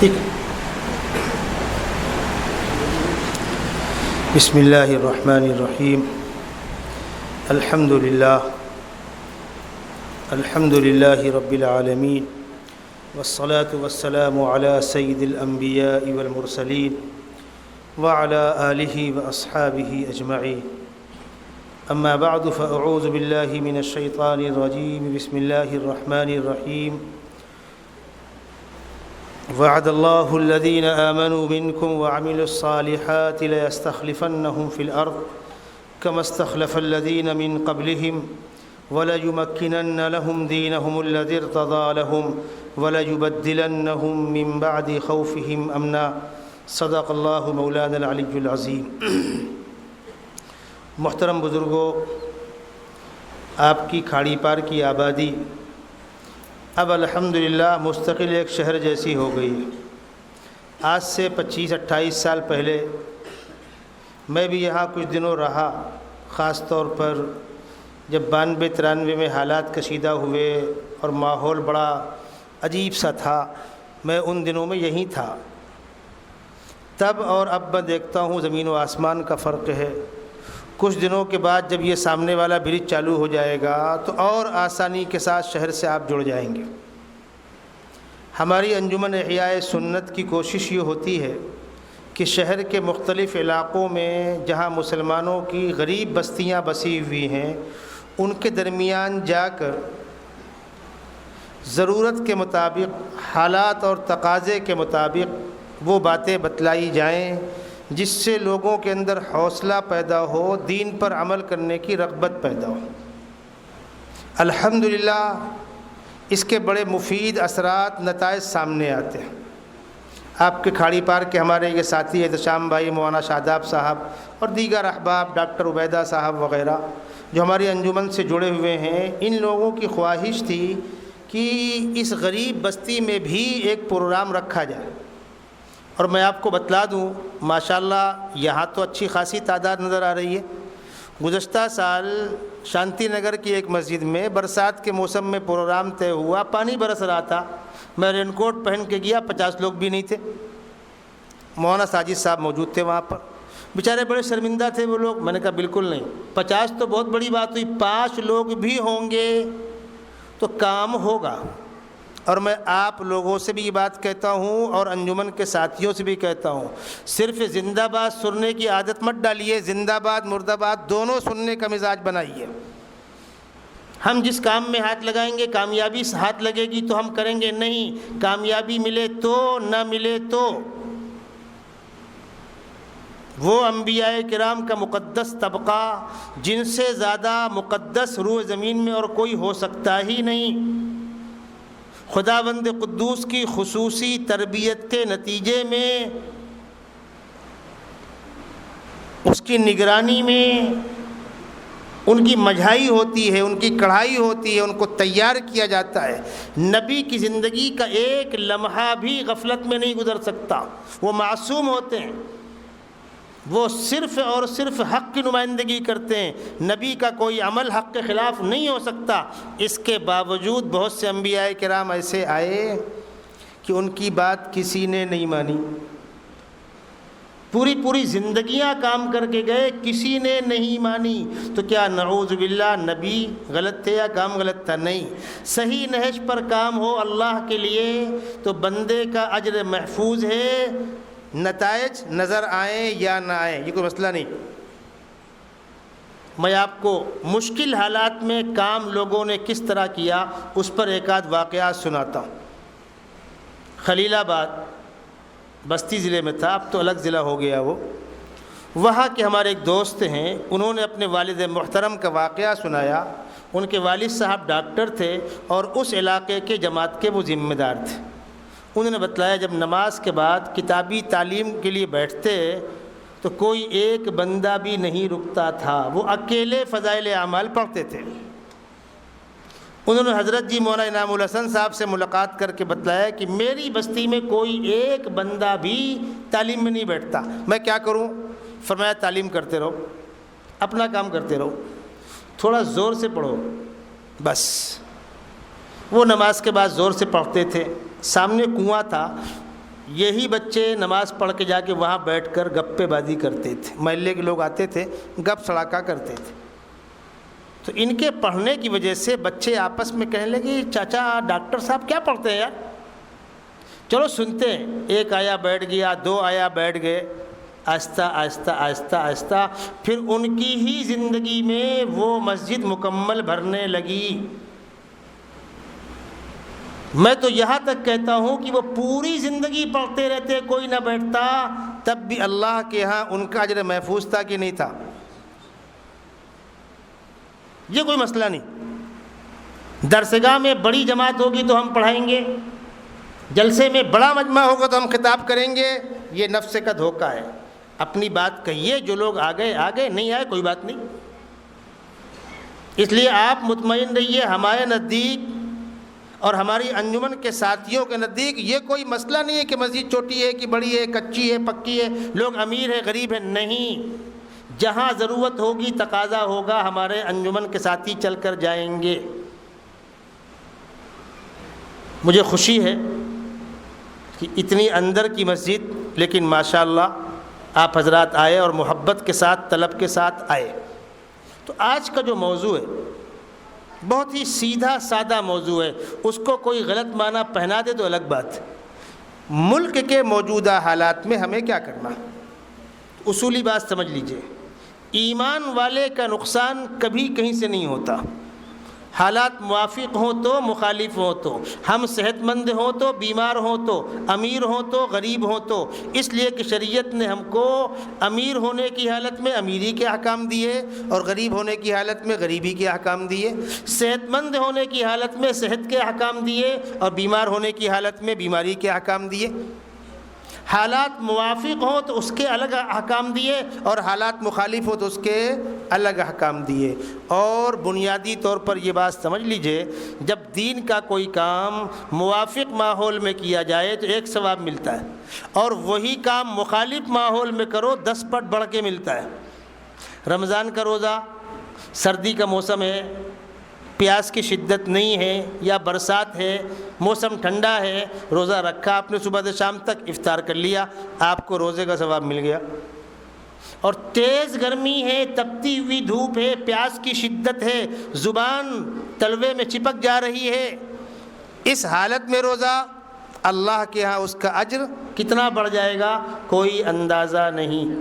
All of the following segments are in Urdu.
ٹھیک ہے. بسم اللہ الرحمن الرحیم. الحمد للہ رب العالمین والصلاة والسلام علی سید الانبیاء والمرسلین وعلی آلہ واصحابہ اجمعین. اما بعد فاعوذ باللہ من الشیطان الرجیم. بسم اللہ الرحمن الرحیم. وعد اللہ الذین آمنوا منکم وعملوا الصالحات ليستخلفنهم في الأرض كما استخلف الذین من قبلهم وَلَيُمَكِّنَنَّ لَهُمْ دِينَهُمُ الَّذِي ارْتَضَىٰ لَهُمْ وَلَيُبَدِّلَنَّهُمْ مِنْ بَعْدِ خَوْفِهِمْ أَمْنًا. صدق اللہ مولانا العلی العظیم. محترم بزرگوں، آپ کی کھاڑی پار کی آبادی اب الحمدللہ مستقل ایک شہر جیسی ہو گئی ہے. آج سے 25-28 سال پہلے میں بھی یہاں کچھ دنوں رہا، خاص طور پر جب 92-93 میں حالات کشیدہ ہوئے اور ماحول بڑا عجیب سا تھا. میں ان دنوں میں یہیں تھا. تب اور اب میں دیکھتا ہوں زمین و آسمان کا فرق ہے. کچھ دنوں کے بعد جب یہ سامنے والا برج چالو ہو جائے گا تو اور آسانی کے ساتھ شہر سے آپ جڑ جائیں گے. ہماری انجمن احیاء سنت کی کوشش یہ ہوتی ہے کہ شہر کے مختلف علاقوں میں جہاں مسلمانوں کی غریب بستیاں بسی ہوئی ہیں ان کے درمیان جا کر ضرورت کے مطابق، حالات اور تقاضے کے مطابق وہ باتیں بتلائی جائیں جس سے لوگوں کے اندر حوصلہ پیدا ہو، دین پر عمل کرنے کی رغبت پیدا ہو. الحمدللہ اس کے بڑے مفید اثرات، نتائج سامنے آتے ہیں. آپ کے کھاڑی پار کے ہمارے یہ ساتھی احتشام بھائی، مولانا شاداب صاحب اور دیگر احباب، ڈاکٹر عبیدہ صاحب وغیرہ جو ہماری انجمن سے جڑے ہوئے ہیں، ان لوگوں کی خواہش تھی کہ اس غریب بستی میں بھی ایک پروگرام رکھا جائے. اور میں آپ کو بتلا دوں، ماشاءاللہ یہاں تو اچھی خاصی تعداد نظر آ رہی ہے. گزشتہ سال شانتی نگر کی ایک مسجد میں برسات کے موسم میں پروگرام طے ہوا، پانی برس رہا تھا. میں رین کوٹ پہن کے گیا، 50 لوگ بھی نہیں تھے. مولانا ساجد صاحب موجود تھے وہاں پر. بیچارے بڑے شرمندہ تھے وہ لوگ. میں نے کہا بالکل نہیں، 50 تو بہت بڑی بات ہوئی، 5 لوگ بھی ہوں گے تو کام ہوگا. اور میں آپ لوگوں سے بھی یہ بات کہتا ہوں اور انجمن کے ساتھیوں سے بھی کہتا ہوں، صرف زندہ باد سننے کی عادت مت ڈالیے، زندہ باد مرد آباد دونوں سننے کا مزاج بنائیے. ہم جس کام میں ہاتھ لگائیں گے کامیابی سے ہاتھ لگے گی تو ہم کریں گے. نہیں، کامیابی ملے تو، نہ ملے تو. وہ انبیاء کرام کا مقدس طبقہ جن سے زیادہ مقدس روح زمین میں اور کوئی ہو سکتا ہی نہیں. خداوند قدوس کی خصوصی تربیت کے نتیجے میں، اس کی نگرانی میں ان کی مجھائی ہوتی ہے، ان کی کڑھائی ہوتی ہے، ان کو تیار کیا جاتا ہے. نبی کی زندگی کا ایک لمحہ بھی غفلت میں نہیں گزر سکتا. وہ معصوم ہوتے ہیں، وہ صرف اور صرف حق کی نمائندگی کرتے ہیں. نبی کا کوئی عمل حق کے خلاف نہیں ہو سکتا. اس کے باوجود بہت سے انبیاء کرام ایسے آئے کہ ان کی بات کسی نے نہیں مانی. پوری زندگیاں کام کر کے گئے، کسی نے نہیں مانی. تو کیا نعوذ باللہ نبی غلط تھے یا کام غلط تھا؟ نہیں. صحیح نہج پر کام ہو اللہ کے لیے تو بندے کا اجر محفوظ ہے. نتائج نظر آئیں یا نہ آئیں یہ کوئی مسئلہ نہیں. میں آپ کو مشکل حالات میں کام لوگوں نے کس طرح کیا اس پر ایک آدھ واقعات سناتا ہوں. خلیل آباد بستی ضلع میں تھا، اب تو الگ ضلع ہو گیا. وہاں کے ہمارے ایک دوست ہیں، انہوں نے اپنے والد محترم کا واقعہ سنایا. ان کے والد صاحب ڈاکٹر تھے اور اس علاقے کے جماعت کے وہ ذمہ دار تھے. انہوں نے بتلایا جب نماز کے بعد کتابی تعلیم کے لیے بیٹھتے تو کوئی ایک بندہ بھی نہیں رکتا تھا، وہ اکیلے فضائل اعمال پڑھتے تھے. انہوں نے حضرت جی مولانا انعام الحسن صاحب سے ملاقات کر کے بتلایا کہ میری بستی میں کوئی ایک بندہ بھی تعلیم میں نہیں بیٹھتا، میں کیا کروں؟ فرمایا تعلیم کرتے رہو، اپنا کام کرتے رہو، تھوڑا زور سے پڑھو بس. وہ نماز کے بعد زور سے پڑھتے تھے. سامنے کنواں تھا، یہی بچے نماز پڑھ کے جا کے وہاں بیٹھ کر گپے بازی کرتے تھے، محلے کے لوگ آتے تھے گپ سڑاکا کرتے تھے۔ تو ان کے پڑھنے کی وجہ سے بچے آپس میں کہنے لگے چاچا ڈاکٹر صاحب کیا پڑھتے ہیں یار، چلو سنتے ہیں۔ ایک آیا بیٹھ گیا، دو آیا بیٹھ گئے، آہستہ آہستہ آہستہ آہستہ پھر ان کی ہی زندگی میں وہ مسجد مکمل بھرنے لگی۔ میں تو یہاں تک کہتا ہوں کہ وہ پوری زندگی پڑھتے رہتے، کوئی نہ بیٹھتا، تب بھی اللہ کے ہاں ان کا اجر محفوظ تھا کہ نہیں تھا؟ یہ کوئی مسئلہ نہیں۔ درسگاہ میں بڑی جماعت ہوگی تو ہم پڑھائیں گے، جلسے میں بڑا مجمع ہوگا تو ہم خطاب کریں گے، یہ نفس کا دھوکہ ہے۔ اپنی بات کہیے، جو لوگ آ گئے نہیں آئے کوئی بات نہیں۔ اس لیے آپ مطمئن رہیے، ہمارے نزدیک اور ہماری انجمن کے ساتھیوں کے نزدیک یہ کوئی مسئلہ نہیں ہے کہ مسجد چھوٹی ہے کہ بڑی ہے، کچی ہے پکی ہے، لوگ امیر ہے غریب ہے، نہیں۔ جہاں ضرورت ہوگی، تقاضا ہوگا، ہمارے انجمن کے ساتھی چل کر جائیں گے۔ مجھے خوشی ہے کہ اتنی اندر کی مسجد، لیکن ماشاءاللہ آپ حضرات آئے اور محبت کے ساتھ، طلب کے ساتھ آئے۔ تو آج کا جو موضوع ہے بہت ہی سیدھا سادہ موضوع ہے، اس کو کوئی غلط معنی پہنا دے تو الگ بات ہے۔ ملک کے موجودہ حالات میں ہمیں کیا کرنا؟ اصولی بات سمجھ لیجئے، ایمان والے کا نقصان کبھی کہیں سے نہیں ہوتا۔ حالات موافق ہوں تو مخالف ہوں تو، ہم صحت مند ہوں تو بیمار ہوں تو، امیر ہوں تو غریب ہوں تو، اس لیے کہ شریعت نے ہم کو امیر ہونے کی حالت میں امیری کے احکام دیے اور غریب ہونے کی حالت میں غریبی کے احکام دیے، صحت مند ہونے کی حالت میں صحت کے احکام دیے اور بیمار ہونے کی حالت میں بیماری کے احکام دیے۔ حالات موافق ہوں تو اس کے الگ احکام دیے اور حالات مخالف ہو تو اس کے الگ احکام دیے۔ اور بنیادی طور پر یہ بات سمجھ لیجئے، جب دین کا کوئی کام موافق ماحول میں کیا جائے تو ایک ثواب ملتا ہے، اور وہی کام مخالف ماحول میں کرو 10 پٹ بڑھ کے ملتا ہے۔ رمضان کا روزہ، سردی کا موسم ہے، پیاس کی شدت نہیں ہے یا برسات ہے، موسم ٹھنڈا ہے، روزہ رکھا آپ نے صبح سے شام تک، افطار کر لیا، آپ کو روزے کا ثواب مل گیا۔ اور تیز گرمی ہے، تپتی ہوئی دھوپ ہے، پیاس کی شدت ہے، زبان تلوے میں چپک جا رہی ہے، اس حالت میں روزہ، اللہ کے ہاں اس کا اجر کتنا بڑھ جائے گا کوئی اندازہ نہیں۔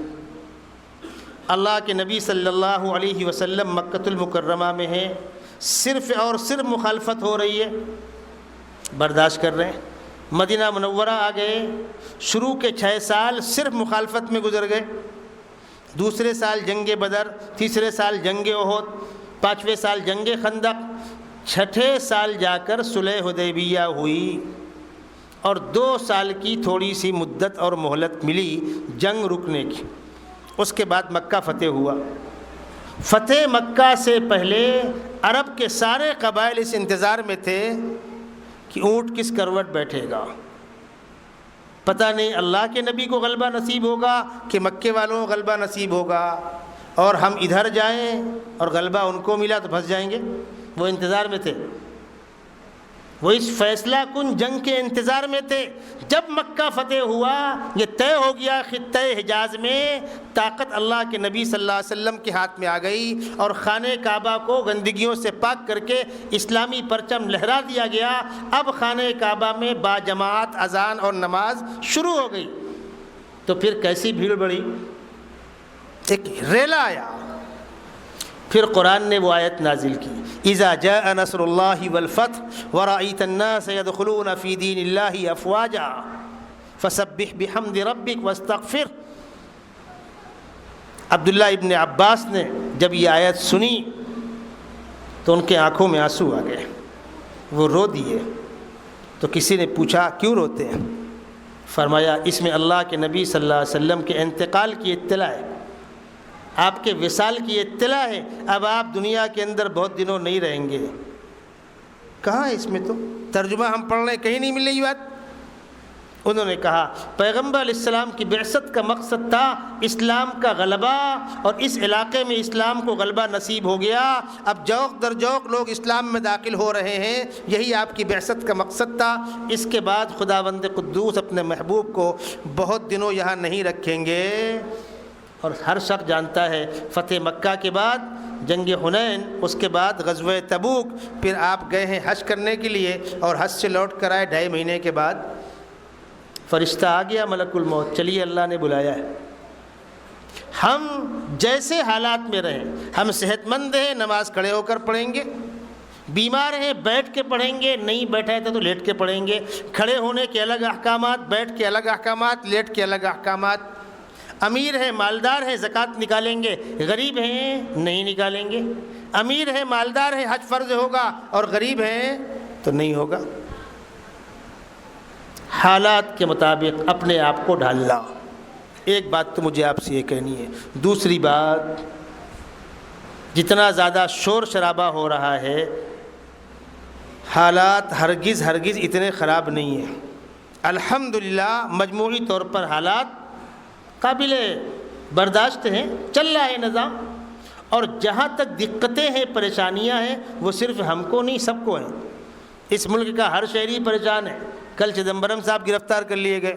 اللہ کے نبی صلی اللہ علیہ وسلم مکۃ المکرمہ میں ہیں، صرف اور صرف مخالفت ہو رہی ہے، برداشت کر رہے ہیں۔ مدینہ منورہ آ گئے، شروع کے 6 سال صرف مخالفت میں گزر گئے، دوسرے سال جنگ بدر، تیسرے سال جنگ احد، 5ویں سال جنگ خندق، 6ٹھے سال جا کر صلح حدیبیہ ہوئی، اور 2 سال کی تھوڑی سی مدت اور مہلت ملی جنگ رکنے کی۔ اس کے بعد مکہ فتح ہوا۔ فتح مکہ سے پہلے عرب کے سارے قبائل اس انتظار میں تھے کہ اونٹ کس کروٹ بیٹھے گا، پتہ نہیں اللہ کے نبی کو غلبہ نصیب ہوگا کہ مکے والوں کو غلبہ نصیب ہوگا، اور ہم ادھر جائیں اور غلبہ ان کو ملا تو پھنس جائیں گے۔ وہ انتظار میں تھے، وہ اس فیصلہ کن جنگ کے انتظار میں تھے۔ جب مکہ فتح ہوا، یہ طے ہو گیا خطہ حجاز میں طاقت اللہ کے نبی صلی اللہ علیہ وسلم کے ہاتھ میں آ گئی، اور خانہ کعبہ کو گندگیوں سے پاک کر کے اسلامی پرچم لہرا دیا گیا۔ اب خانہ کعبہ میں باجماعت اذان اور نماز شروع ہو گئی۔ تو پھر کیسی بھیڑ بڑھی، ایک ریلا آیا۔ پھر قرآن نے وہ آیت نازل کی، اذا جاء نصر اللہ والفتح ورأیت الناس يدخلون فی دین اللہ افواجا فسبح بحمد ربک واستغفر۔ عبداللہ ابن عباس نے جب یہ آیت سنی تو ان کے آنکھوں میں آنسو آ گئے، وہ رو دیے۔ تو کسی نے پوچھا کیوں روتے ہیں؟ فرمایا اس میں اللہ کے نبی صلی اللہ علیہ وسلم کے انتقال کی اطلاع ہے، آپ کے وصال کی اطلاع ہے، اب آپ دنیا کے اندر بہت دنوں نہیں رہیں گے۔ کہاں ہے اس میں؟ تو ترجمہ ہم پڑھ رہے ہیں، کہیں نہیں مل رہی بات۔ انہوں نے کہا پیغمبر علیہ السلام کی بعثت کا مقصد تھا اسلام کا غلبہ، اور اس علاقے میں اسلام کو غلبہ نصیب ہو گیا، اب جوق در جوق لوگ اسلام میں داخل ہو رہے ہیں، یہی آپ کی بعثت کا مقصد تھا۔ اس کے بعد خداوند قدوس اپنے محبوب کو بہت دنوں یہاں نہیں رکھیں گے، اور ہر شخص جانتا ہے فتح مکہ کے بعد جنگ حنین، اس کے بعد غزوہ تبوک، پھر آپ گئے ہیں حج کرنے کے لیے، اور حج سے لوٹ کر آئے 2.5 مہینے کے بعد فرشتہ آ گیا ملک الموت، چلیے اللہ نے بلایا ہے۔ ہم جیسے حالات میں رہیں، ہم صحت مند ہیں نماز کھڑے ہو کر پڑھیں گے، بیمار ہیں بیٹھ کے پڑھیں گے، نہیں بیٹھے تھے تو لیٹ کے پڑھیں گے، کھڑے ہونے کے الگ احکامات، بیٹھ کے الگ احکامات، لیٹ کے الگ احکامات، امیر ہیں مالدار ہیں زکوٰۃ نکالیں گے، غریب ہیں نہیں نکالیں گے، امیر ہیں مالدار ہیں حج فرض ہوگا، اور غریب ہیں تو نہیں ہوگا۔ حالات کے مطابق اپنے آپ کو ڈھالنا، ایک بات تو مجھے آپ سے یہ کہنی ہے۔ دوسری بات، جتنا زیادہ شور شرابہ ہو رہا ہے، حالات ہرگز اتنے خراب نہیں ہیں۔ الحمدللہ مجموعی طور پر حالات قابل برداشت ہیں، چل رہا ہے نظام، اور جہاں تک دقتیں ہیں پریشانیاں ہیں وہ صرف ہم کو نہیں سب کو ہیں۔ اس ملک کا ہر شہری پریشان ہے۔ کل چدمبرم صاحب گرفتار کر لیے گئے،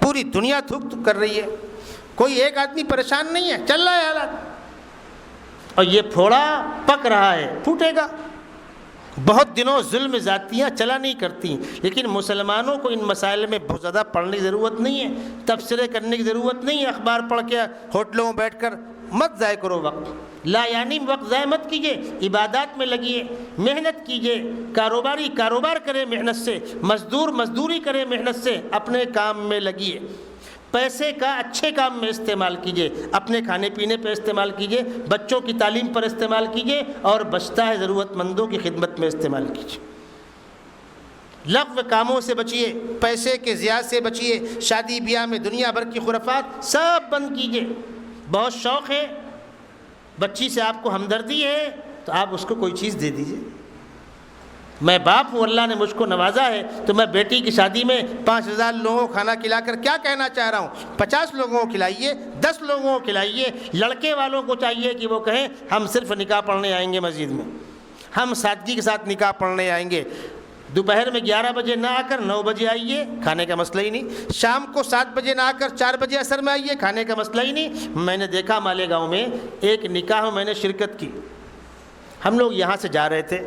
پوری دنیا تھوک کر رہی ہے، کوئی ایک آدمی پریشان نہیں ہے، چل رہا ہے حالات، اور یہ پھوڑا پک رہا ہے، پھوٹے گا۔ بہت دنوں ظلم ذاتیاں چلا نہیں کرتی، لیکن مسلمانوں کو ان مسائل میں بہت زیادہ پڑھنے کی ضرورت نہیں ہے، تبصرے کرنے کی ضرورت نہیں ہے، اخبار پڑھ کے ہوٹلوں میں بیٹھ کر مت ضائع کرو وقت، لا یعنی وقت ضائع مت کیجیے، عبادات میں لگیے، محنت کیجیے، کاروباری کاروبار کرے محنت سے، مزدور مزدوری کرے محنت سے، اپنے کام میں لگیے، پیسے کا اچھے کام میں استعمال کیجیے، اپنے کھانے پینے پہ استعمال کیجیے، بچوں کی تعلیم پر استعمال کیجیے، اور بچتا ہے ضرورت مندوں کی خدمت میں استعمال کیجیے۔ لغو کاموں سے بچیے، پیسے کے ضیاع سے بچیے، شادی بیاہ میں دنیا بھر کی خرافات سب بند کیجیے۔ بہت شوق ہے بچی سے، آپ کو ہمدردی ہے تو آپ اس کو کوئی چیز دے دیجیے۔ میں باپ ہوں، اللہ نے مجھ کو نوازا ہے، تو میں بیٹی کی شادی میں 5,000 لوگوں کو کھانا کھلا کر کیا کہنا چاہ رہا ہوں؟ 50 لوگوں کو کھلائیے، 10 لوگوں کو کھلائیے۔ لڑکے والوں کو چاہیے کہ وہ کہیں ہم صرف نکاح پڑھنے آئیں گے مسجد میں، ہم سادگی کے ساتھ نکاح پڑھنے آئیں گے، دوپہر میں 11 بجے نہ آ کر 9 بجے آئیے، کھانے کا مسئلہ ہی نہیں، شام کو 7 بجے نہ آ کر 4 بجے عصر میں آئیے، کھانے کا مسئلہ ہی نہیں۔ میں نے دیکھا مالیگاؤں میں ایک نکاح میں نے شرکت کی، ہم لوگ یہاں سے جا رہے تھے،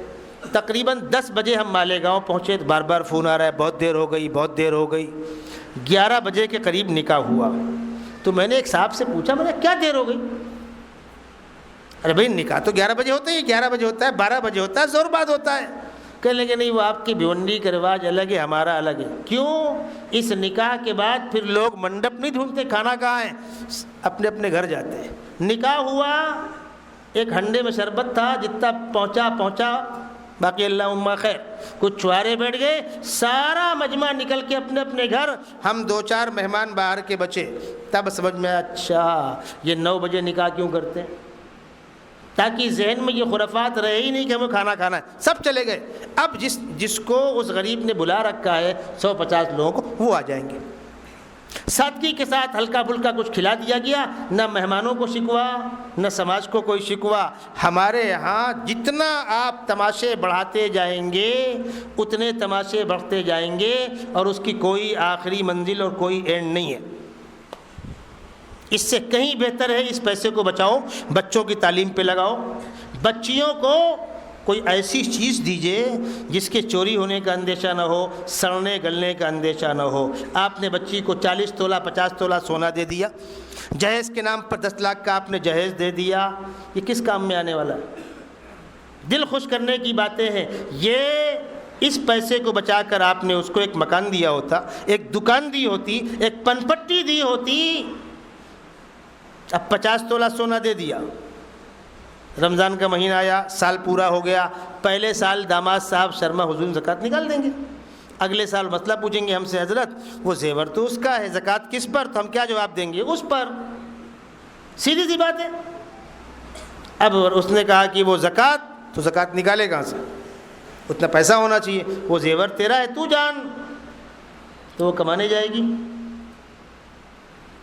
تقریباً 10 بجے ہم مالیگاؤں پہنچے تو بار بار فون آ رہا ہے بہت دیر ہو گئی بہت دیر ہو گئی۔ 11 بجے کے قریب نکاح ہوا، تو میں نے ایک صاحب سے پوچھا، میں نے کیا دیر ہو گئی؟ ارے بھائی نکاح تو 11 بجے ہوتا ہے، 11 بجے ہوتا ہے، 12 بجے ہوتا ہے، زور بعد ہوتا ہے۔ کہنے لگے نہیں، وہ آپ کی بھیونڈی کا رواج الگ ہے، ہمارا الگ ہے۔ کیوں؟ اس نکاح کے بعد پھر لوگ منڈپ نہیں ڈھونڈتے کھانا کہاں ہے، اپنے اپنے گھر جاتے ہیں۔ نکاح ہوا، ایک ہنڈے میں شربت تھا، جتنا پہنچا، باقی اللہم خیر، کچھ چوارے بیٹھ گئے، سارا مجمع نکل کے اپنے اپنے گھر، ہم 2-4 مہمان باہر کے بچے۔ تب سمجھ میں اچھا یہ 9 بجے نکاح کیوں کرتے ہیں، تاکہ ذہن میں یہ خرافات رہے ہی نہیں کہ ہمیں کھانا کھانا ہے۔ سب چلے گئے، اب جس کو اس غریب نے بلا رکھا ہے 150 لوگوں کو، وہ آ جائیں گے۔ سادگی کے ساتھ ہلکا پھلکا کچھ کھلا دیا گیا، نہ مہمانوں کو شکوا نہ سماج کو کوئی شکوا۔ ہمارے یہاں جتنا آپ تماشے بڑھاتے جائیں گے اتنے تماشے بڑھتے جائیں گے، اور اس کی کوئی آخری منزل اور کوئی اینڈ نہیں ہے۔ اس سے کہیں بہتر ہے اس پیسے کو بچاؤ، بچوں کی تعلیم پہ لگاؤ، بچیوں کو کوئی ایسی چیز دیجئے جس کے چوری ہونے کا اندیشہ نہ ہو، سڑنے گلنے کا اندیشہ نہ ہو۔ آپ نے بچی کو 40 تولہ 50 تولہ سونا دے دیا، جہیز کے نام پر 10 لاکھ کا آپ نے جہیز دے دیا، یہ کس کام میں آنے والا ہے؟ دل خوش کرنے کی باتیں ہیں یہ۔ اس پیسے کو بچا کر آپ نے اس کو ایک مکان دیا ہوتا، ایک دکان دی ہوتی، ایک پن پٹی دی ہوتی۔ اب 50 تولہ سونا دے دیا، رمضان کا مہینہ آیا، سال پورا ہو گیا، پہلے سال داماد صاحب شرما حضور زکوٰۃ نکال دیں گے، اگلے سال مسئلہ پوچھیں گے ہم سے، حضرت وہ زیور تو اس کا ہے، زکوٰۃ کس پر؟ تو ہم کیا جواب دیں گے؟ اس پر۔ سیدھی سی بات ہے۔ اب اس نے کہا کہ وہ زکوٰۃ، تو زکوٰۃ نکالے کہاں سے؟ اتنا پیسہ ہونا چاہیے، وہ زیور تیرا ہے تو جان۔ تو وہ کمانے جائے گی؟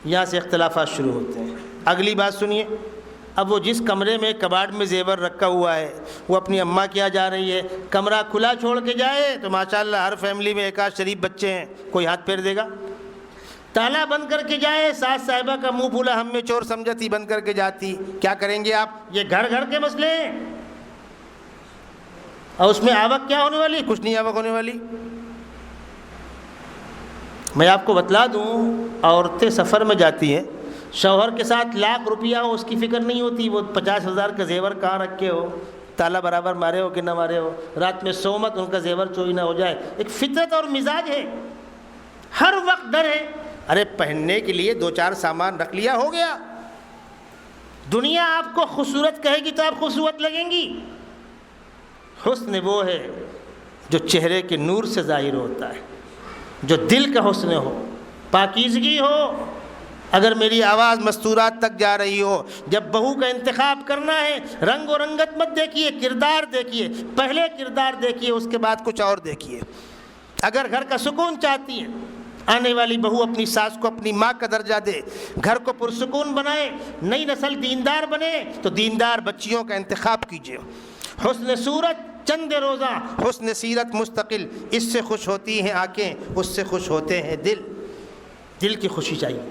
یہاں سے اختلافات شروع ہوتے ہیں۔ اگلی بات سنیے، اب وہ جس کمرے میں کباڑ میں زیور رکھا ہوا ہے وہ اپنی اماں کے یہاں جا رہی ہے، کمرہ کھلا چھوڑ کے جائے تو ماشاءاللہ ہر فیملی میں ایک آدھ شریف بچے ہیں، کوئی ہاتھ پھیر دے گا؟ تالا بند کر کے جائے، ساس صاحبہ کا منہ پھولا ہم میں چور سمجھتی بند کر کے جاتی، کیا کریں گے آپ؟ یہ گھر گھر کے مسئلے ہیں، اور اس میں آوک کیا ہونے والی؟ کچھ نہیں آوک ہونے والی۔ میں آپ کو بتلا دوں، عورتیں سفر میں جاتی ہیں، شوہر کے ساتھ لاکھ روپیہ ہو اس کی فکر نہیں ہوتی، وہ 50,000 کا زیور کہاں رکھے ہو، تالا برابر مارے ہو کہ نہ مارے ہو، رات میں سو مت ان کا زیور چوری نہ ہو جائے۔ ایک فطرت اور مزاج ہے، ہر وقت ڈر ہے۔ ارے پہننے کے لیے 2-4 سامان رکھ لیا، ہو گیا۔ دنیا آپ کو خوبصورت کہے گی تو آپ خوبصورت لگیں گی۔ حسن وہ ہے جو چہرے کے نور سے ظاہر ہوتا ہے، جو دل کا حسن ہو، پاکیزگی ہو۔ اگر میری آواز مستورات تک جا رہی ہو، جب بہو کا انتخاب کرنا ہے، رنگ و رنگت مت دیکھیے، کردار دیکھیے، پہلے کردار دیکھیے، اس کے بعد کچھ اور دیکھیے۔ اگر گھر کا سکون چاہتی ہے، آنے والی بہو اپنی ساس کو اپنی ماں کا درجہ دے، گھر کو پرسکون بنائے، نئی نسل دیندار بنے، تو دیندار بچیوں کا انتخاب کیجیے۔ حسن صورت چند روزہ، حسن سیرت مستقل، اس سے خوش ہوتی ہیں آنکھیں، اس سے خوش ہوتے ہیں دل۔ دل کی خوشی چاہیے،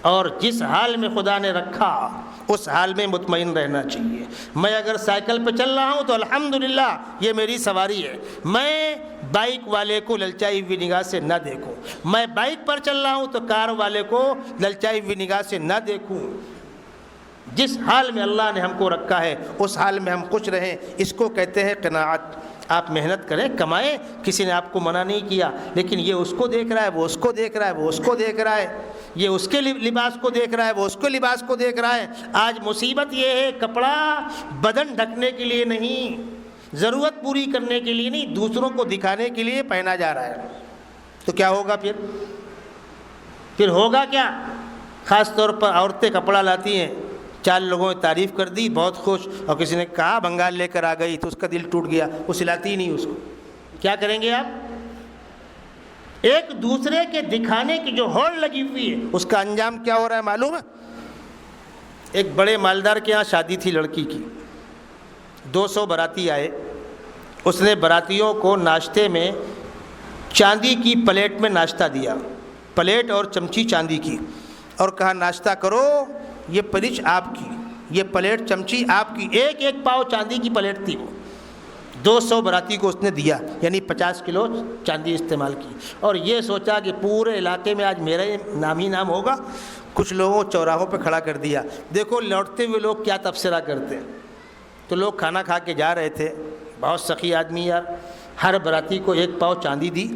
اور جس حال میں خدا نے رکھا اس حال میں مطمئن رہنا چاہیے۔ میں اگر سائیکل پہ چل رہا ہوں تو الحمدللہ یہ میری سواری ہے، میں بائک والے کو للچائی ہوئی نگاہ سے نہ دیکھوں، میں بائک پر چل رہا ہوں تو کار والے کو للچائی ہوئی نگاہ سے نہ دیکھوں۔ جس حال میں اللہ نے ہم کو رکھا ہے اس حال میں ہم خوش رہیں، اس کو کہتے ہیں قناعت۔ آپ محنت کریں، کمائیں، کسی نے آپ کو منع نہیں کیا، لیکن یہ اس کو دیکھ رہا ہے، وہ اس کو دیکھ رہا ہے، وہ اس کو دیکھ رہا ہے، یہ اس کے لباس کو دیکھ رہا ہے، وہ اس کے لباس کو دیکھ رہا ہے۔ آج مصیبت یہ ہے، کپڑا بدن ڈھکنے کے لیے نہیں، ضرورت پوری کرنے کے لیے نہیں، دوسروں کو دکھانے کے لیے پہنا جا رہا ہے۔ تو کیا ہوگا پھر ہوگا کیا؟ خاص طور پر عورتیں کپڑا لاتی ہیں، 4 لوگوں نے تعریف کر دی، بہت خوش، اور کسی نے کہا بنگال لے کر آ گئی تو اس کا دل ٹوٹ گیا، وہ سلاتی ہی نہیں اس کو۔ کیا کریں گے آپ؟ ایک دوسرے کے دکھانے کی جو ہوڑ لگی ہوئی ہے، اس کا انجام کیا ہو رہا ہے معلوم ہے؟ ایک بڑے مالدار کے ہاں شادی تھی لڑکی کی، 200 باراتی آئے، اس نے براتیوں کو ناشتے میں چاندی کی پلیٹ میں ناشتہ دیا، پلیٹ اور چمچی چاندی کی، اور کہا ناشتہ کرو، یہ پرچ آپ کی، یہ پلیٹ چمچی آپ کی، ایک ایک پاؤ چاندی کی پلیٹ تھی وہ، 200 باراتی کو اس نے دیا، یعنی 50 کلو چاندی استعمال کی، اور یہ سوچا کہ پورے علاقے میں آج میرا نام ہی نام ہوگا۔ کچھ لوگوں چوراہوں پہ کھڑا کر دیا، دیکھو لوٹتے ہوئے لوگ کیا تبصرہ کرتے ہیں۔ تو لوگ کھانا کھا کے جا رہے تھے، بہت سخی آدمی یار، ہر باراتی کو 1 پاؤ چاندی دی۔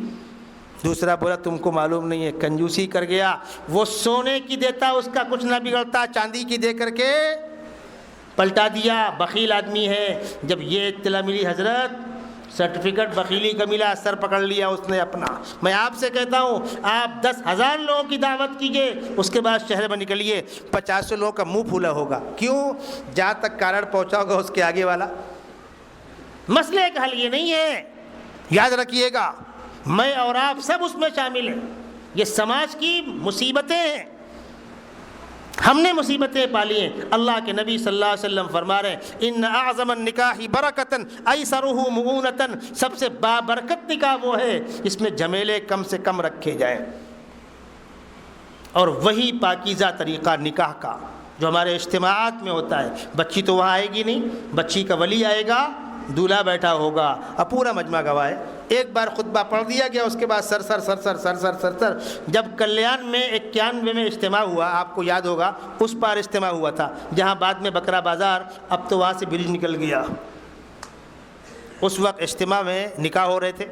دوسرا بولا تم کو معلوم نہیں ہے، کنجوسی کر گیا، وہ سونے کی دیتا اس کا کچھ نہ بگڑتا، چاندی کی دے کر کے پلٹا دیا، بخیل آدمی ہے۔ جب یہ اطلاع ملی حضرت سرٹیفکیٹ بخیلی کا ملا، سر پکڑ لیا اس نے اپنا۔ میں آپ سے کہتا ہوں آپ 10,000 لوگوں کی دعوت کیجئے، اس کے بعد شہر میں نکلیے، 50 لوگوں کا منہ پھولا ہوگا۔ کیوں؟ جہاں تک کارڈ پہنچا ہوگا اس کے آگے والا۔ مسئلے کا حل یہ نہیں ہے، یاد رکھیے گا، میں اور آپ سب اس میں شامل ہیں۔ یہ سماج کی مصیبتیں ہیں، ہم نے مصیبتیں پالی ہیں۔ اللہ کے نبی صلی اللہ علیہ وسلم فرما رہے ہیں ان اعظم النکاح برکتاً ایسرہ مؤونتاً، سب سے بابرکت نکاح وہ ہے جس میں جھمیلے کم سے کم رکھے جائیں، اور وہی پاکیزہ طریقہ نکاح کا جو ہمارے اجتماعات میں ہوتا ہے۔ بچی تو وہاں آئے گی نہیں، بچی کا ولی آئے گا، دولہا بیٹھا ہوگا، اب پورا مجمع گواہ ہے۔ ایک بار خطبہ پڑھ دیا گیا، اس کے بعد سر سر سر سر سر سر سر سر۔ جب کلیان میں 91 میں اجتماع ہوا، آپ کو یاد ہوگا، اس پار اجتماع ہوا تھا جہاں بعد میں بکرا بازار، اب تو وہاں سے برج نکل گیا۔ اس وقت اجتماع میں نکاح ہو رہے تھے،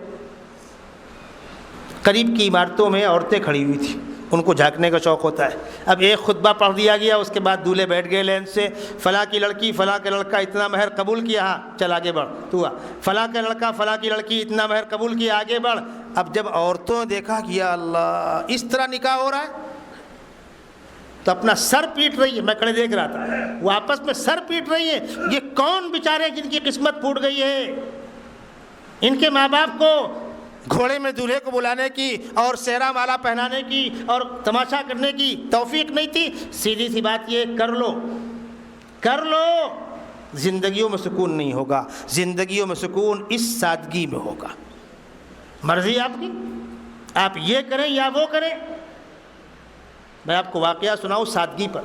قریب کی عمارتوں میں عورتیں کھڑی ہوئی تھیں، ان کو جھانکنے کا شوق ہوتا ہے۔ اب ایک خطبہ پڑھ دیا گیا، اس کے بعد دولہے بیٹھ گئے لین سے، فلاں کی لڑکی فلاں کا لڑکا اتنا مہر قبول کیا، ہاں چل آگے بڑھ تو، فلاں کا لڑکا فلاں کی لڑکی اتنا مہر قبول کیا، آگے بڑھ۔ اب جب عورتوں نے دیکھا کہ یا اللہ اس طرح نکاح ہو رہا ہے تو اپنا سر پیٹ رہی ہے، میں کھڑے دیکھ رہا تھا، وہ آپس میں سر پیٹ رہی ہے، یہ کون بیچارے جن کی قسمت پھوٹ گئی ہے، ان کے ماں باپ کو گھوڑے میں دولہے کو بلانے کی اور سہرا مالا پہنانے کی اور تماشا کرنے کی توفیق نہیں تھی. سیدھی سی بات یہ کر لو. زندگیوں میں سکون نہیں ہوگا. زندگیوں میں سکون اس سادگی میں ہوگا. مرضی آپ کی، آپ یہ کریں یا وہ کریں. میں آپ کو واقعہ سناؤں سادگی پر.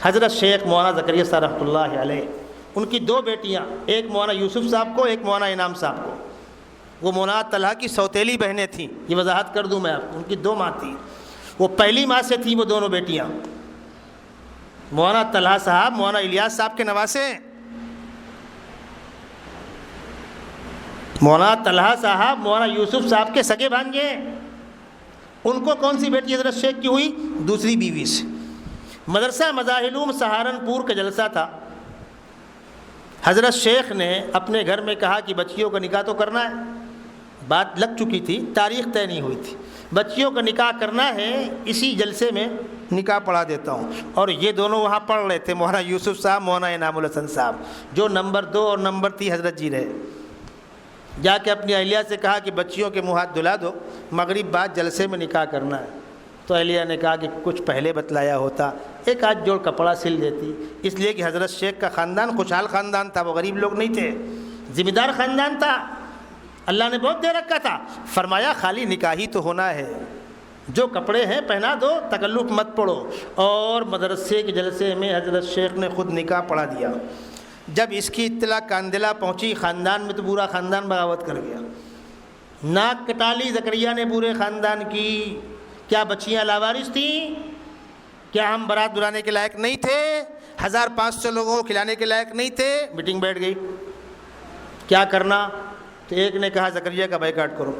حضرت شیخ مولانا زکریا صاحب رحمۃ اللہ علیہ، ان کی 2 بیٹیاں، ایک مولانا یوسف صاحب کو، ایک مولانا انعام صاحب کو. وہ مولانا طلحہ کی سوتیلی بہنیں تھیں. یہ وضاحت کر دوں میں آپ کو، ان کی 2 ماں تھیں. وہ پہلی ماں سے تھی وہ دونوں بیٹیاں. مولانا طلحہ صاحب مولانا الیاس صاحب کے نواسے ہیں. مولانا طلحہ صاحب مولانا یوسف صاحب کے سگے بھانجے ہیں. ان کو کون سی بیٹی حضرت شیخ کی ہوئی؟ دوسری بیوی سے. مدرسہ مظاہر سہارنپور کا جلسہ تھا. حضرت شیخ نے اپنے گھر میں کہا کہ بچیوں کا نکاح تو کرنا ہے. بات لگ چکی تھی، تاریخ طے نہیں ہوئی تھی. بچیوں کا نکاح کرنا ہے، اسی جلسے میں نکاح پڑھا دیتا ہوں. اور یہ دونوں وہاں پڑھ رہے تھے، مولانا یوسف صاحب مولانا انعام الحسن صاحب، جو نمبر 2 اور نمبر 3 حضرت جی رہے. جا کے اپنی اہلیہ سے کہا کہ بچیوں کے منہ ہاتھ دھلا دو، مغرب بعد جلسے میں نکاح کرنا ہے. تو اہلیہ نے کہا کہ کچھ پہلے بتلایا ہوتا، ایک آدھ جوڑ کپڑا سل دیتی. اس لیے کہ حضرت شیخ کا خاندان خوشحال خاندان تھا، وہ غریب لوگ نہیں تھے، ذمہ دار خاندان تھا. اللہ نے بہت دے رکھا تھا. فرمایا خالی نکاح ہی تو ہونا ہے، جو کپڑے ہیں پہنا دو، تکلف مت پڑو. اور مدرسے کے جلسے میں حضرت شیخ نے خود نکاح پڑھا دیا. جب اس کی اطلاع کاندلہ پہنچی خاندان میں تو پورا خاندان بغاوت کر گیا. ناک کٹا لی زکریا نے پورے خاندان کی. کیا بچیاں لاوارث تھیں؟ کیا ہم برات بلانے کے لائق نہیں تھے؟ 1500 لوگوں کو کھلانے کے لائق نہیں تھے؟ میٹنگ بیٹھ گئی. کیا کرنا؟ تو ایک نے کہا زکریا کا بائیکاٹ کرو،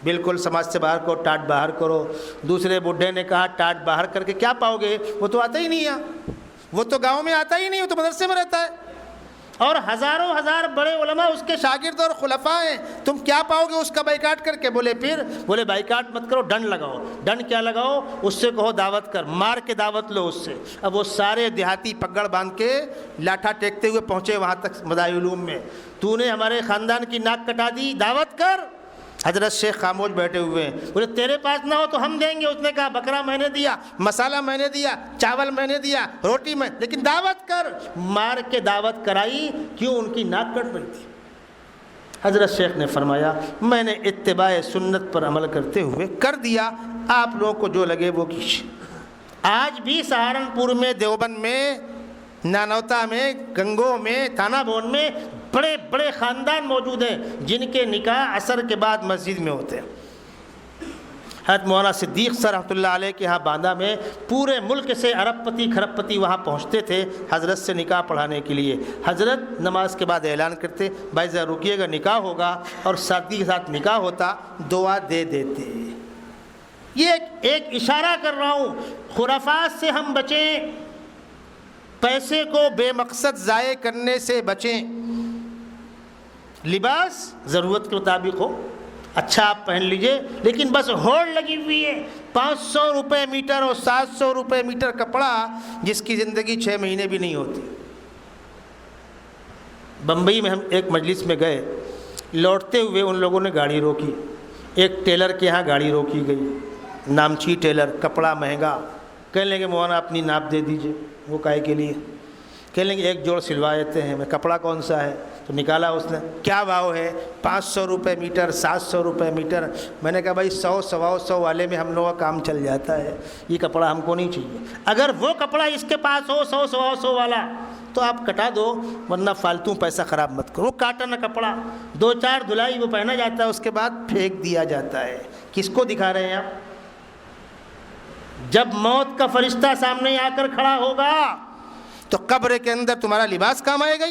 بالکل سماج سے باہر کرو، ٹاٹ باہر کرو. دوسرے بڈھے نے کہا ٹاٹ باہر کر کے کیا پاؤ گے؟ وہ تو آتا ہی نہیں ہے، وہ تو گاؤں میں آتا ہی نہیں، وہ تو مدرسے میں رہتا ہے. اور ہزاروں ہزار بڑے علماء اس کے شاگرد اور خلفاء ہیں، تم کیا پاؤ گے اس کا بائیکاٹ کر کے؟ بولے بائیکاٹ مت کرو، ڈنڈ لگاؤ. ڈنڈ کیا لگاؤ؟ اس سے کہو دعوت کر، مار کے دعوت لو اس سے. اب وہ سارے دیہاتی پگڑ باندھ کے لاٹھا ٹیکتے ہوئے پہنچے وہاں تک مدارس علوم میں. تو نے ہمارے خاندان کی ناک کٹا دی، دعوت کر. حضرت شیخ خاموش بیٹھے ہوئے ہیں. بولے تیرے پاس نہ ہو تو ہم دیں گے. اس نے کہا بکرا میں نے دیا، مسالہ میں نے دیا، چاول میں نے دیا، روٹی میں، لیکن دعوت کر. مار کے دعوت کرائی. کیوں؟ ان کی ناک کٹ رہی تھی. حضرت شیخ نے فرمایا میں نے اتباع سنت پر عمل کرتے ہوئے کر دیا، آپ لوگوں کو جو لگے وہ کیجیے. آج بھی سہارنپور میں، دیوبند میں، نانوتا میں، گنگو میں، تھانہ بھون میں بڑے بڑے خاندان موجود ہیں جن کے نکاح عصر کے بعد مسجد میں ہوتے ہیں. حضرت مولانا صدیق صاحب رحمۃ اللہ علیہ کے ہاں باندہ میں پورے ملک سے ارب پتی کھرب پتی وہاں پہنچتے تھے حضرت سے نکاح پڑھانے کے لیے. حضرت نماز کے بعد اعلان کرتے بھائی ذرا رکیے گا، نکاح ہوگا، اور ساتھی کے ساتھ نکاح ہوتا، دعا دے دیتے. یہ ایک اشارہ کر رہا ہوں، خرافات سے ہم بچیں، پیسے کو بے مقصد ضائع کرنے سے بچیں. لباس ضرورت کے مطابق ہو، اچھا آپ پہن لیجئے، لیکن بس ہوڑ لگی ہوئی ہے 500 روپے میٹر اور 700 روپے میٹر کپڑا جس کی زندگی 6 مہینے بھی نہیں ہوتی. بمبئی میں ہم ایک مجلس میں گئے، لوٹتے ہوئے ان لوگوں نے گاڑی روکی. ایک ٹیلر کے ہاں گاڑی روکی گئی، نامچی ٹیلر، کپڑا مہنگا. کہنے لگے مولانا اپنی ناپ دے دیجئے. وہ کائے کے لیے؟ کہنے لگے ایک جوڑ سلوا دیتے ہیں. میں کپڑا کون سا ہے؟ تو نکالا اس نے. کیا بھاؤ ہے؟ 500 روپے میٹر، 700 روپے میٹر. میں نے کہا بھائی 100 125 والے میں ہم لوگوں کا کام چل جاتا ہے، یہ کپڑا ہم کو نہیں چاہیے. اگر وہ کپڑا اس کے پاس ہو 100 125 والا تو آپ کٹا دو، ورنہ فالتو پیسہ خراب مت کرو. کاٹن کپڑا 2-4 دھلائی وہ پہنا جاتا ہے، اس کے بعد پھینک دیا جاتا ہے. کس کو دکھا رہے ہیں آپ؟ جب موت کا فرشتہ سامنے آ کر کھڑا ہوگا تو قبر کے اندر تمہارا لباس کام آئے گا؟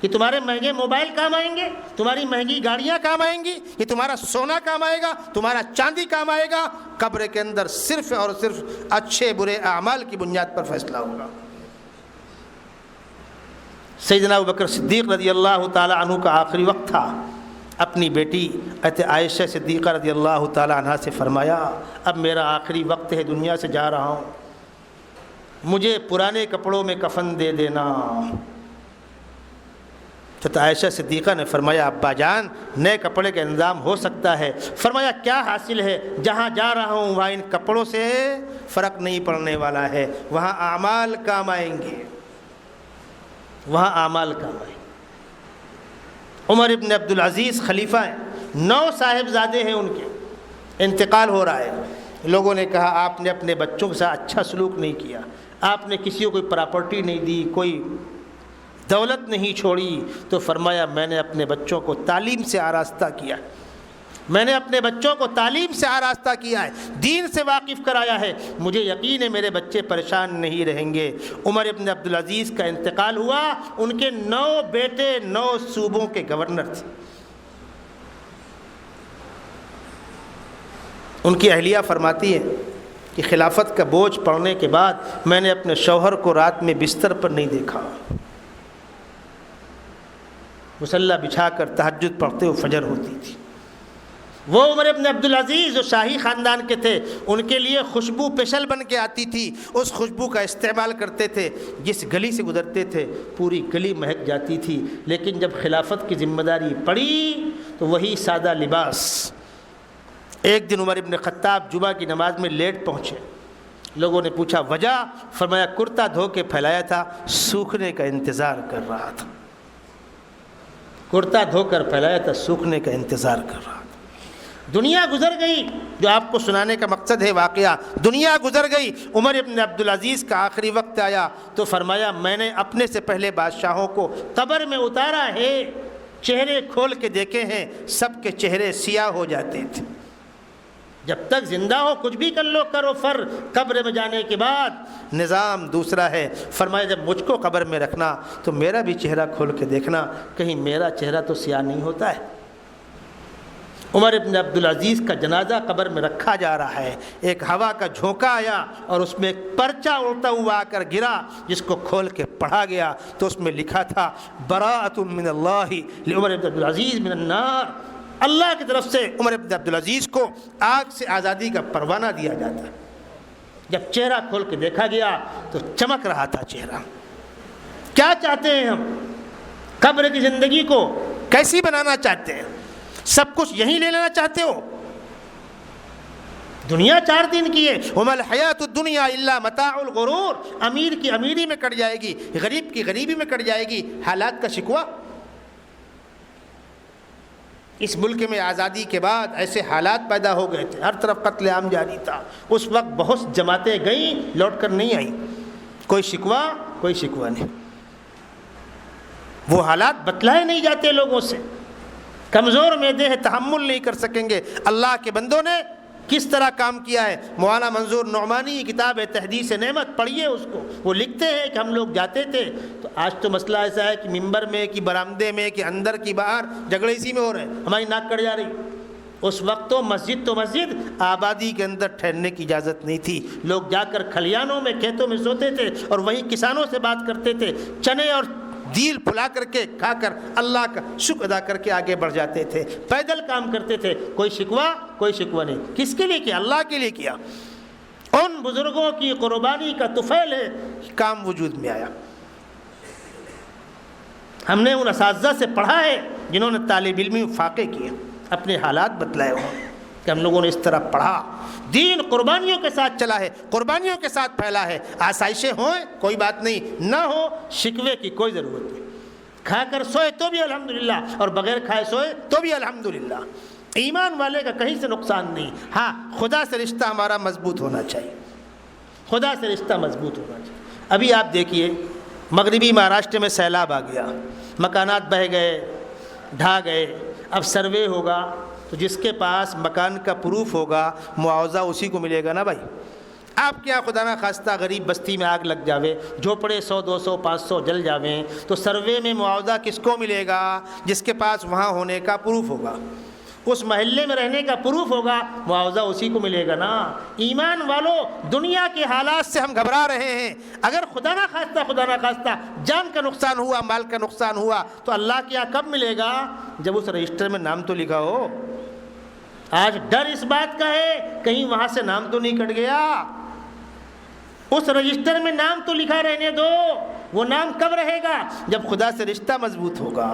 یہ تمہارے مہنگے موبائل کام آئیں گے؟ تمہاری مہنگی گاڑیاں کام آئیں گی؟ یہ تمہارا سونا کام آئے گا؟ تمہارا چاندی کام آئے گا؟ قبر کے اندر صرف اور صرف اچھے برے اعمال کی بنیاد پر فیصلہ ہوگا. سیدنا ابوبکر صدیق رضی اللہ تعالی عنہ کا آخری وقت تھا. اپنی بیٹی حضرت عائشہ صدیقہ رضی اللہ تعالی عنہ سے فرمایا اب میرا آخری وقت ہے، دنیا سے جا رہا ہوں، مجھے پرانے کپڑوں میں کفن دے دینا. تو عائشہ صدیقہ نے فرمایا ابا جان نئے کپڑے کا انتظام ہو سکتا ہے. فرمایا کیا حاصل ہے؟ جہاں جا رہا ہوں وہاں ان کپڑوں سے فرق نہیں پڑنے والا ہے, وہاں اعمال کام آئیں گے, وہاں اعمال کام آئیں گے. عمر ابن عبدالعزیز خلیفہ ہیں, 9 صاحبزادے ہیں, ان کے انتقال ہو رہا ہے. لوگوں نے کہا آپ نے اپنے بچوں کے ساتھ اچھا سلوک نہیں کیا, آپ نے کسی کو کوئی پراپرٹی نہیں دی, کوئی دولت نہیں چھوڑی. تو فرمایا میں نے اپنے بچوں کو تعلیم سے آراستہ کیا, میں نے اپنے بچوں کو تعلیم سے آراستہ کیا ہے, دین سے واقف کرایا ہے, مجھے یقین ہے میرے بچے پریشان نہیں رہیں گے. عمر ابن عبدالعزیز کا انتقال ہوا, ان کے 9 بیٹے 9 صوبوں کے گورنر تھے. ان کی اہلیہ فرماتی ہے کہ خلافت کا بوجھ پڑنے کے بعد میں نے اپنے شوہر کو رات میں بستر پر نہیں دیکھا, مصلی بچھا کر تہجد پڑھتے ہوئے فجر ہوتی تھی. وہ عمر ابن عبدالعزیز جو شاہی خاندان کے تھے, ان کے لیے خوشبو پیشل بن کے آتی تھی, اس خوشبو کا استعمال کرتے تھے, جس گلی سے گزرتے تھے پوری گلی مہک جاتی تھی. لیکن جب خلافت کی ذمہ داری پڑی تو وہی سادہ لباس. ایک دن عمر ابن خطاب جمعہ کی نماز میں لیٹ پہنچے, لوگوں نے پوچھا وجہ؟ فرمایا کرتا دھو کے پھیلایا تھا, سوکھنے کا انتظار کر رہا تھا. کرتا دھو کر پھیلایا تھا, سوکھنے کا انتظار کر رہا تھا. دنیا گزر گئی, جو آپ کو سنانے کا مقصد ہے واقعہ, دنیا گزر گئی. عمر ابن عبدالعزیز کا آخری وقت آیا تو فرمایا میں نے اپنے سے پہلے بادشاہوں کو قبر میں اتارا ہے, چہرے کھول کے دیکھے ہیں, سب کے چہرے سیاہ ہو جاتے تھے. جب تک زندہ ہو کچھ بھی کر لو کرو فر, قبر میں جانے کے بعد نظام دوسرا ہے. فرمایا جب مجھ کو قبر میں رکھنا تو میرا بھی چہرہ کھول کے دیکھنا, کہیں میرا چہرہ تو سیاہ نہیں ہوتا ہے. عمر ابن عبدالعزیز کا جنازہ قبر میں رکھا جا رہا ہے, ایک ہوا کا جھونکا آیا اور اس میں ایک پرچہ اڑتا ہوا آ کر گرا, جس کو کھول کے پڑھا گیا تو اس میں لکھا تھا براءۃ من اللہ لعمر ابن عبدالعزیز من النار. اللہ کی طرف سے عمر ابن عبدالعزیز کو آگ سے آزادی کا پروانہ دیا جاتا ہے. جب چہرہ کھول کے دیکھا گیا تو چمک رہا تھا چہرہ. کیا چاہتے ہیں ہم؟ قبر کی زندگی کو کیسی بنانا چاہتے ہیں؟ سب کچھ یہیں لے لینا چاہتے ہو؟ دنیا 4 دن کی ہے. وما الحیات الدنیا الا متاع الغرور. امیر کی امیری میں کٹ جائے گی, غریب کی غریبی میں کٹ جائے گی. حالات کا شکوہ. اس ملک میں آزادی کے بعد ایسے حالات پیدا ہو گئے تھے, ہر طرف قتل عام جاری تھا. اس وقت بہت جماعتیں گئیں, لوٹ کر نہیں آئیں. کوئی شکوہ نہیں. وہ حالات بتلائے نہیں جاتے لوگوں سے. کمزور معدے ہیں, تحمل نہیں کر سکیں گے. اللہ کے بندوں نے کس طرح کام کیا ہے. مولانا منظور نعمانی کی کتاب ہے تحدیث نعمت, پڑھیے اس کو. وہ لکھتے ہیں کہ ہم لوگ جاتے تھے تو آج تو مسئلہ ایسا ہے کہ ممبر میں کہ برآمدے میں کہ اندر کی باہر جھگڑے اسی میں ہو رہے ہیں, ہماری ناک کٹ جا رہی. اس وقت تو مسجد آبادی کے اندر ٹھہرنے کی اجازت نہیں تھی. لوگ جا کر کھلیانوں میں کھیتوں میں سوتے تھے اور وہیں کسانوں سے بات کرتے تھے. چنے اور دیل پھلا کر کے کھا کر اللہ کا شکر ادا کر کے آگے بڑھ جاتے تھے. پیدل کام کرتے تھے. کوئی شکوہ نہیں. کس کے لیے کیا؟ اللہ کے لیے کیا. ان بزرگوں کی قربانی کا طفیل ہے کام وجود میں آیا. ہم نے ان اساتذہ سے پڑھا ہے جنہوں نے طالب علمی فاقے کیے, اپنے حالات بتلائے ہوں کہ ہم لوگوں نے اس طرح پڑھا. دین قربانیوں کے ساتھ چلا ہے, قربانیوں کے ساتھ پھیلا ہے. آسائشیں ہوں کوئی بات نہیں, نہ ہو شکوے کی کوئی ضرورت نہیں. کھا کر سوئے تو بھی الحمدللہ, اور بغیر کھائے سوئے تو بھی الحمدللہ. ایمان والے کا کہیں سے نقصان نہیں. ہاں, خدا سے رشتہ ہمارا مضبوط ہونا چاہیے, خدا سے رشتہ مضبوط ہونا چاہیے. ابھی آپ دیکھیے مغربی مہاراشٹر میں سیلاب آ گیا, مکانات بہہ گئے, ڈھا گئے. اب سروے ہوگا تو جس کے پاس مکان کا پروف ہوگا معاوضہ اسی کو ملے گا نا بھائی. آپ کیا خدا نہ خواستہ غریب بستی میں آگ لگ جاوے, جھوپڑے 100 200 500 جل جاویں, تو سروے میں معاوضہ کس کو ملے گا؟ جس کے پاس وہاں ہونے کا پروف ہوگا, اس محلے میں رہنے کا پروف ہوگا, معاوضہ اسی کو ملے گا نا. ایمان والو, دنیا کے حالات سے ہم گھبرا رہے ہیں. اگر خدا نہ خواستہ جان کا نقصان ہوا, مال کا نقصان ہوا, تو اللہ کیا کب ملے گا؟ جب اس رجسٹر میں نام تو لکھا ہو. آج ڈر اس بات کا ہے کہیں وہاں سے نام تو نہیں کٹ گیا. اس رجسٹر میں نام تو لکھا رہنے دو. وہ نام کب رہے گا؟ جب خدا سے رشتہ مضبوط ہوگا۔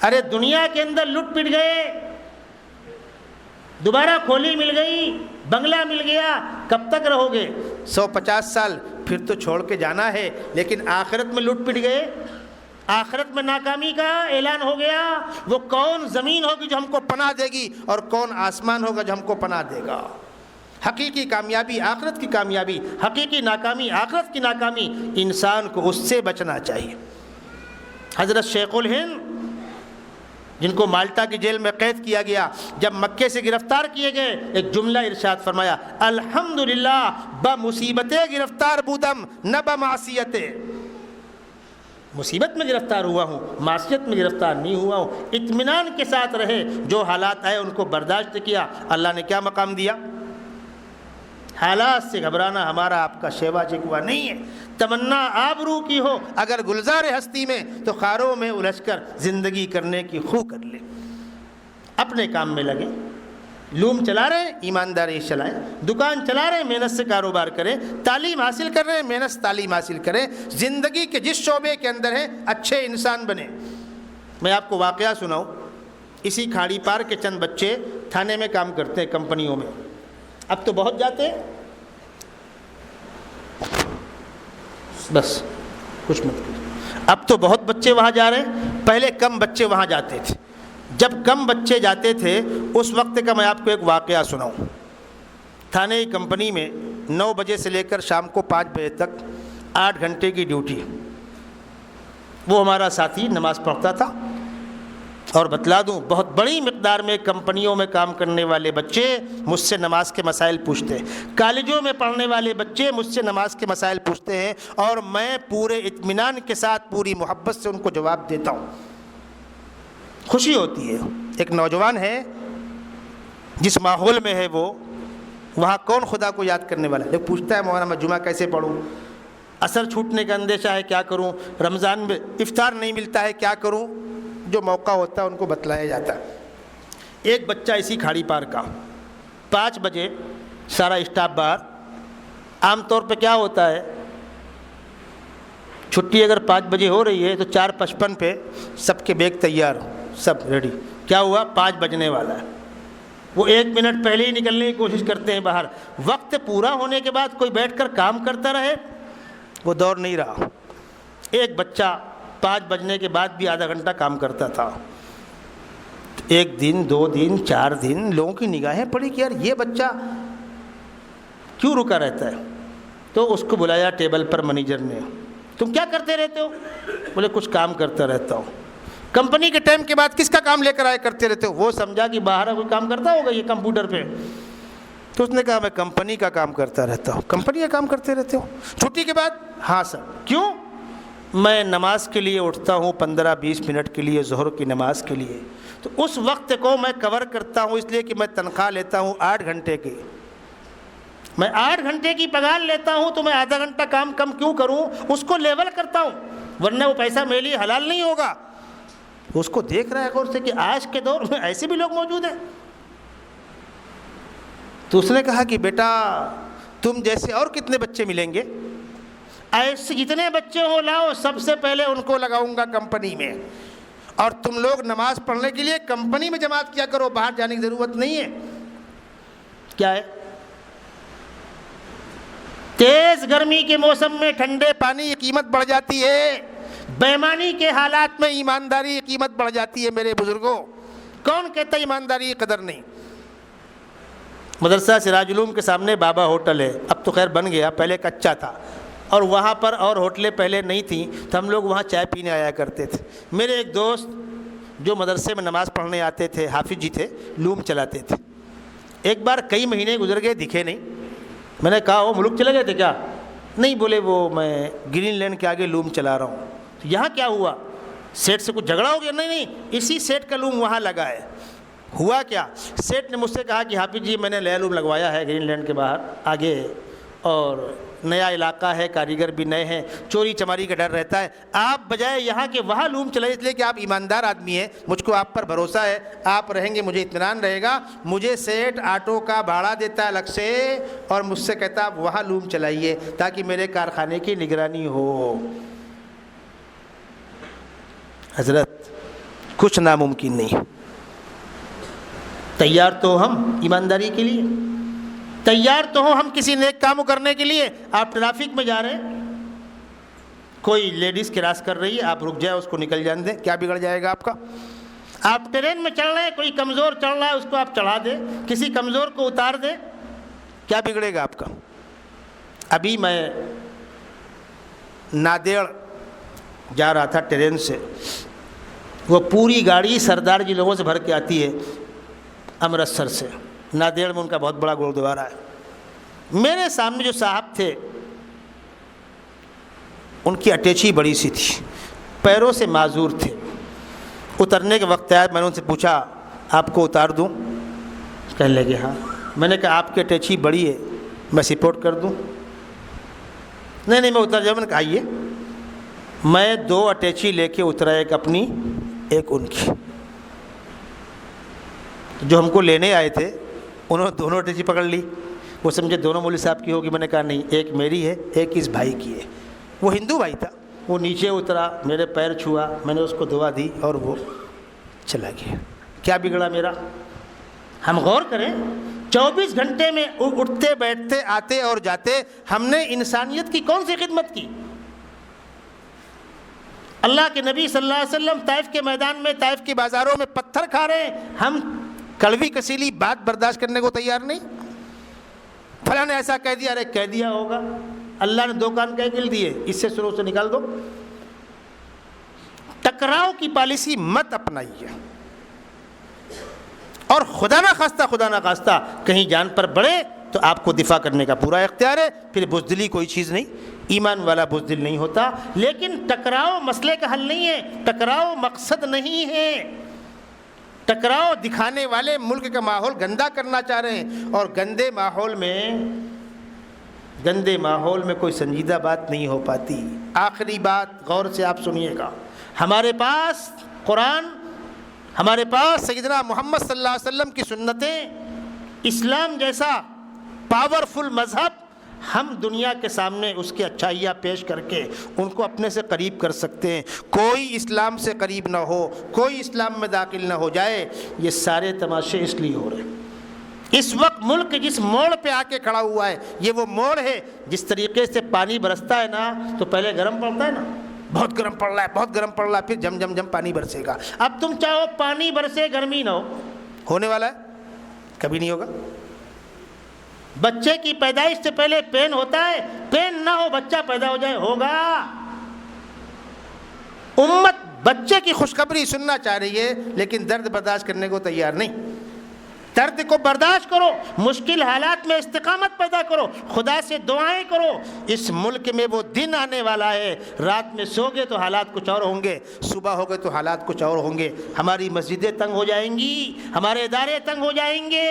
ارے دنیا کے اندر لٹ پٹ گئے، دوبارہ کھولی مل گئی، بنگلہ مل گیا، کب تک رہو گے؟ 150 سال، پھر تو چھوڑ کے جانا ہے۔ لیکن آخرت میں لٹ پٹ گئے، آخرت میں ناکامی کا اعلان ہو گیا۔ وہ کون زمین ہوگی جو ہم کو پناہ دے گی، اور کون آسمان ہوگا جو ہم کو پناہ دے گا؟ حقیقی کامیابی آخرت کی کامیابی، حقیقی ناکامی آخرت کی ناکامی، انسان کو اس سے بچنا چاہیے۔ حضرت شیخ الہند جن کو مالٹا کی جیل میں قید کیا گیا، جب مکے سے گرفتار کیے گئے، ایک جملہ ارشاد فرمایا، الحمدللہ بمصیبت گرفتار بودم نہ بمعصیت۔ مصیبت میں گرفتار ہوا ہوں، معصیت میں گرفتار نہیں ہوا ہوں۔ اطمینان کے ساتھ رہے، جو حالات آئے ان کو برداشت کیا۔ اللہ نے کیا مقام دیا؟ حالات سے گھبرانا ہمارا آپ کا شیوا شکوہ نہیں ہے۔ تمنا آبرو کی ہو اگر گلزار ہستی میں، تو خاروں میں الجھ کر زندگی کرنے کی خو کر لے۔ اپنے کام میں لگے، لوم چلا رہے ہیں ایمانداری سے چلائیں، دکان چلا رہے ہیں محنت سے کاروبار کریں، تعلیم حاصل کر رہے ہیں محنت سے تعلیم حاصل کریں، زندگی کے جس شعبے کے اندر ہیں اچھے انسان بنیں۔ میں آپ کو واقعہ سناؤں، اسی کھاڑی پار کے چند بچے تھانے میں کام کرتے ہیں، کمپنیوں میں، اب تو بہت جاتے ہیں، بس کچھ مت کرو، اب تو بہت بچے وہاں جا رہے ہیں، پہلے کم بچے وہاں جاتے تھے۔ جب کم بچے جاتے تھے اس وقت کا میں آپ کو ایک واقعہ سناؤں۔ تھانے کی کمپنی میں 9 بجے سے لے کر شام کو 5 بجے تک 8 گھنٹے کی ڈیوٹی۔ وہ ہمارا ساتھی نماز پڑھتا تھا، اور بتلا دوں بہت بڑی مقدار میں کمپنیوں میں کام کرنے والے بچے مجھ سے نماز کے مسائل پوچھتے ہیں، کالجوں میں پڑھنے والے بچے مجھ سے نماز کے مسائل پوچھتے ہیں، اور میں پورے اطمینان کے ساتھ پوری محبت سے ان کو جواب دیتا ہوں۔ خوشی ہوتی ہے۔ ایک نوجوان ہے، جس ماحول میں ہے وہ، وہاں کون خدا کو یاد کرنے والا ہے؟ پوچھتا ہے مولانا میں جمعہ کیسے پڑھوں، اثر چھوٹنے کا اندیشہ ہے کیا کروں، رمضان میں افطار نہیں ملتا ہے کیا کروں؟ جو موقع ہوتا ہے ان کو بتلایا جاتا ہے۔ ایک بچہ اسی کھاڑی پار کا، 5 بجے سارا اسٹاف باہر، عام طور پہ کیا ہوتا ہے، چھٹی اگر 5 بجے ہو رہی ہے تو 4:55 پہ سب کے بیگ تیار، سب ریڈی۔ کیا ہوا؟ 5 بجنے والا ہے، وہ 1 منٹ پہلے ہی نکلنے کی کوشش کرتے ہیں باہر۔ وقت پورا ہونے کے بعد کوئی بیٹھ کر کام کرتا رہے، وہ دور نہیں رہا۔ ایک بچہ 5 بجنے کے بعد بھی آدھا گھنٹہ کام کرتا تھا۔ 1 دن 2 دن 4 دن لوگوں کی نگاہیں پڑی کہ یار یہ بچہ کیوں رکا رہتا ہے، تو اس کو بلایا ٹیبل پر مینیجر نے، تم کیا کرتے رہتے ہو؟ بولے کچھ کام کرتا رہتا ہوں۔ کمپنی کے ٹائم کے بعد کس کا کام لے کر آئے کرتے رہتے ہو؟ وہ سمجھا کہ باہر کوئی کام کرتا ہوگا یہ کمپیوٹر پہ، تو اس نے کہا میں کمپنی کا کام کرتا رہتا ہوں۔ کمپنی کا کام کرتے رہتے ہو چھٹی کے بعد؟ ہاں سر۔ کیوں؟ میں نماز کے لیے اٹھتا ہوں 15-20 منٹ کے لیے، ظہر کی نماز کے لیے، تو اس وقت کو میں کور کرتا ہوں، اس لیے کہ میں تنخواہ لیتا ہوں 8 گھنٹے کی، میں 8 گھنٹے کی پگار لیتا ہوں، تو میں آدھا گھنٹہ کام کم کیوں کروں؟ اس کو لیول کرتا ہوں، ورنہ وہ پیسہ میرے لیے حلال نہیں ہوگا۔ اس کو دیکھ رہا ہے غور سے کہ آج کے دور میں ایسے بھی لوگ موجود ہیں۔ تو اس نے کہا کہ بیٹا تم جیسے اور کتنے بچے ملیں گے، ایسے جتنے بچے ہوں لاؤ، سب سے پہلے ان کو لگاؤں گا کمپنی میں، اور تم لوگ نماز پڑھنے کے لیے کمپنی میں جماعت کیا کرو، باہر جانے کی ضرورت نہیں ہے۔ کیا ہے؟ تیز گرمی کے موسم میں ٹھنڈے پانی کی قیمت بڑھ جاتی ہے، بےایمانی کے حالات میں ایمانداری کی قیمت بڑھ جاتی ہے۔ میرے بزرگوں، کون کہتا ہے ایمانداری کی قدر نہیں؟ مدرسہ سراج العلوم کے سامنے بابا ہوٹل ہے، اب تو خیر بن گیا، پہلے کچا تھا، اور وہاں پر اور ہوٹلیں پہلے نہیں تھیں، تو ہم لوگ وہاں چائے پینے آیا کرتے تھے۔ میرے ایک دوست جو مدرسے میں نماز پڑھنے آتے تھے، حافظ جی تھے، لوم چلاتے تھے۔ ایک بار کئی مہینے گزر گئے، دکھے نہیں۔ میں نے کہا وہ ملک چلے گئے تھے کیا؟ نہیں، بولے وہ میں گرین لینڈ کے آگے لوم چلا رہا ہوں۔ تو یہاں کیا ہوا؟ سیٹ سے کچھ جھگڑا ہو گیا؟ نہیں، اسی سیٹ کا لوم وہاں لگا ہے۔ ہوا کیا؟ سیٹ نے مجھ سے کہا کہ حافظ جی میں نے نیا لوم لگوایا ہے گرین لینڈ کے باہر آگے، اور نیا علاقہ ہے، کاریگر بھی نئے ہیں، چوری چماری کا ڈر رہتا ہے. آپ بجائے یہاں کے وہاں لوم چلائیں، اس لیے کہ آپ ایماندار آدمی ہیں، مجھ کو آپ پر بھروسہ ہے، آپ رہیں گے مجھے اطمینان رہے گا. مجھے سیٹ آٹو کا بھاڑا دیتا ہے الگ سے اور مجھ سے کہتا آپ وہاں لوم چلائیے تاکہ میرے کارخانے کی نگرانی ہو. حضرت کچھ ناممکن نہیں. تیار تو ہم ایمانداری کے لیے، تیار تو ہم کسی نیک کام کرنے کے لیے. آپ ٹریفک میں جا رہے ہیں، کوئی لیڈیز کراس کر رہی ہے، آپ رک جائے، اس کو نکل جان دیں، کیا بگڑ جائے گا آپ کا؟ آپ ٹرین میں چڑھ رہے ہیں، کوئی کمزور چڑھ رہا ہے، اس کو آپ چڑھا دیں، کسی کمزور کو اتار دیں، کیا بگڑے گا آپ کا؟ ابھی میں نادیڑ جا رہا تھا ٹرین سے، وہ پوری گاڑی سردار جی لوگوں سے بھر کے آتی ہے امرتسر سے. نادیڑ میں ان کا بہت بڑا گرودوارہ ہے. میرے سامنے جو صاحب تھے ان کی اٹیچی بڑی سی تھی، پیروں سے معذور تھے. اترنے کے وقت آیا، میں نے ان سے پوچھا آپ کو اتار دوں؟ کہنے لگے ہاں. میں نے کہا آپ کی اٹیچی بڑی ہے، میں سپورٹ کر دوں؟ نہیں میں اتر جاؤں. میں نے کہا آئیے. میں 2 اٹیچی لے کے اترا، ایک اپنی ایک ان کی. جو ہم کو لینے آئے تھے انہوں نے دونوں اٹیچی پکڑ لی. وہ سمجھے دونوں مولوی صاحب کی ہوگی. میں نے کہا نہیں، ایک میری ہے، ایک اس بھائی کی ہے. وہ ہندو بھائی تھا. وہ نیچے اترا، میرے پیر چھوا، میں نے اس کو دعا دی اور وہ چلا گیا. کیا بگڑا میرا؟ ہم غور کریں، 24 گھنٹے میں اٹھتے بیٹھتے آتے اور جاتے ہم نے انسانیت کی کون سی خدمت کی؟ اللہ کے نبی صلی اللہ علیہ وسلم طائف کے میدان میں، طائف کے بازاروں میں پتھر کھا رہے ہیں، ہم کڑوی کسیلی بات برداشت کرنے کو تیار نہیں. فلاں نے ایسا کہہ دیا، ارے کہہ دیا ہوگا، اللہ نے 2 کان کہہ دل دیے، اس سے شروع سے نکال دو. ٹکراؤ کی پالیسی مت اپنائیے. اور خدا نہ خواستہ کہیں جان پر بڑھے تو آپ کو دفاع کرنے کا پورا اختیار ہے. پھر بزدلی کوئی چیز نہیں، ایمان والا بزدل نہیں ہوتا. لیکن ٹکراؤ مسئلے کا حل نہیں ہے، ٹکراؤ مقصد نہیں ہے. ٹکراؤ دکھانے والے ملک کا ماحول گندا کرنا چاہ رہے ہیں، اور گندے ماحول میں کوئی سنجیدہ بات نہیں ہو پاتی. آخری بات غور سے آپ سنیے گا. ہمارے پاس قرآن، ہمارے پاس سیدنا محمد صلی اللہ علیہ وسلم کی سنتیں، اسلام جیسا پاورفل مذہب، ہم دنیا کے سامنے اس کی اچھائیاں پیش کر کے ان کو اپنے سے قریب کر سکتے ہیں. کوئی اسلام سے قریب نہ ہو، کوئی اسلام میں داخل نہ ہو جائے. یہ سارے تماشے اس لیے ہو رہے ہیں. اس وقت ملک جس موڑ پہ آ کے کھڑا ہوا ہے، یہ وہ موڑ ہے جس طریقے سے پانی برستا ہے نا تو پہلے گرم پڑتا ہے نا، بہت گرم پڑ رہا ہے، بہت گرم پڑ رہا ہے، پھر جم جم جم پانی برسے گا. اب تم چاہو پانی برسے گرمی نہ ہو، ہونے والا ہے؟ کبھی نہیں ہوگا. بچے کی پیدائش سے پہلے پین ہوتا ہے، پین نہ ہو بچہ پیدا ہو جائے، ہوگا. امت بچے کی خوشخبری سننا چاہ رہی ہے لیکن درد برداشت کرنے کو تیار نہیں. درد کو برداشت کرو، مشکل حالات میں استقامت پیدا کرو، خدا سے دعائیں کرو. اس ملک میں وہ دن آنے والا ہے، رات میں سو گے تو حالات کچھ اور ہوں گے، صبح ہو گئے تو حالات کچھ اور ہوں گے. ہماری مسجدیں تنگ ہو جائیں گی، ہمارے ادارے تنگ ہو جائیں گے.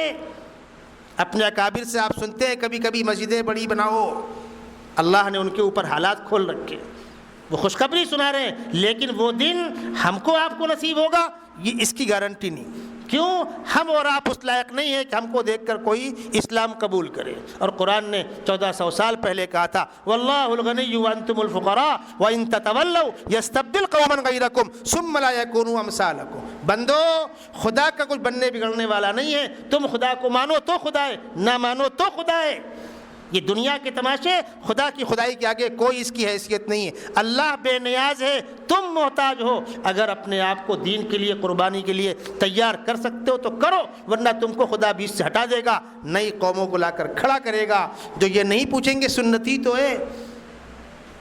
اپنے اکابر سے آپ سنتے ہیں کبھی کبھی مسجدیں بڑی بناؤ، اللہ نے ان کے اوپر حالات کھول رکھے، وہ خوشخبری سنا رہے ہیں. لیکن وہ دن ہم کو آپ کو نصیب ہوگا یہ اس کی گارنٹی نہیں. کیوں؟ ہم اور آپ اس لائق نہیں ہیں کہ ہم کو دیکھ کر کوئی اسلام قبول کرے. اور قرآن نے 1400 سال پہلے کہا تھا واللہ الغنی وانتم الفقراء وان تتولوا یستبدل قوما غیرکم ثم لا یکونوا امثالکم. بندو، خدا کا کچھ بننے بگڑنے والا نہیں ہے. تم خدا کو مانو تو خدا ہے، نہ مانو تو خدا ہے. یہ دنیا کے تماشے، خدا کی خدائی کے آگے کوئی اس کی حیثیت نہیں ہے. اللہ بے نیاز ہے، تم محتاج ہو. اگر اپنے آپ کو دین کے لیے، قربانی کے لیے تیار کر سکتے ہو تو کرو، ورنہ تم کو خدا بیچ سے ہٹا دے گا، نئی قوموں کو لا کر کھڑا کرے گا جو یہ نہیں پوچھیں گے سنتی تو ہے،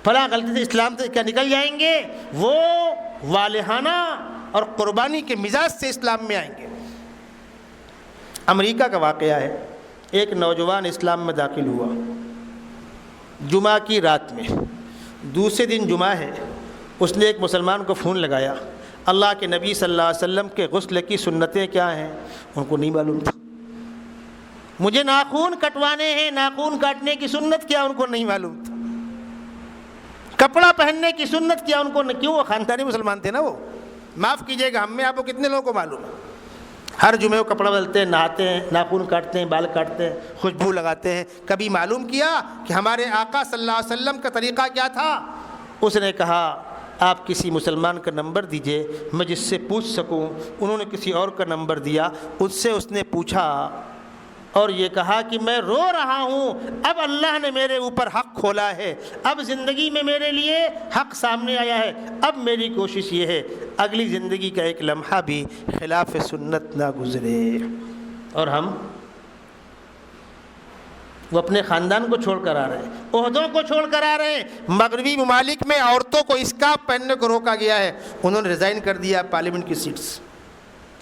فلاں غلطی سے اسلام سے کیا نکل جائیں گے. وہ والہانہ اور قربانی کے مزاج سے اسلام میں آئیں گے. امریکہ کا واقعہ ہے. ایک نوجوان اسلام میں داخل ہوا جمعہ کی رات میں. دوسرے دن جمعہ ہے، اس نے ایک مسلمان کو فون لگایا. اللہ کے نبی صلی اللہ علیہ وسلم کے غسل کی سنتیں کیا ہیں ان کو نہیں معلوم تھا. مجھے ناخون کٹوانے ہیں، ناخون کاٹنے کی سنت کیا ان کو نہیں معلوم تھا، کپڑا پہننے کی سنت کیا ان کو نہیں، کیوں؟ وہ خاندانی مسلمان تھے نا، وہ معاف کیجئے گا، ہم میں آپ کو کتنے لوگوں کو معلوم ہے ہر جمعے کو کپڑا بدلتے ہیں، نہاتے ہیں، ناخون کاٹتے ہیں، بال کاٹتے ہیں، خوشبو لگاتے ہیں. کبھی معلوم کیا کہ ہمارے آقا صلی اللہ علیہ وسلم کا طریقہ کیا تھا؟ اس نے کہا آپ کسی مسلمان کا نمبر دیجئے میں جس سے پوچھ سکوں. انہوں نے کسی اور کا نمبر دیا، اس سے اس نے پوچھا اور یہ کہا کہ میں رو رہا ہوں، اب اللہ نے میرے اوپر حق کھولا ہے، اب زندگی میں میرے لیے حق سامنے آیا ہے، اب میری کوشش یہ ہے اگلی زندگی کا ایک لمحہ بھی خلاف سنت نہ گزرے. اور ہم وہ اپنے خاندان کو چھوڑ کر آ رہے ہیں، عہدوں کو چھوڑ کر آ رہے ہیں. مغربی ممالک میں عورتوں کو اسکارف پہننے کو روکا گیا ہے، انہوں نے ریزائن کر دیا پارلیمنٹ کی سیٹس.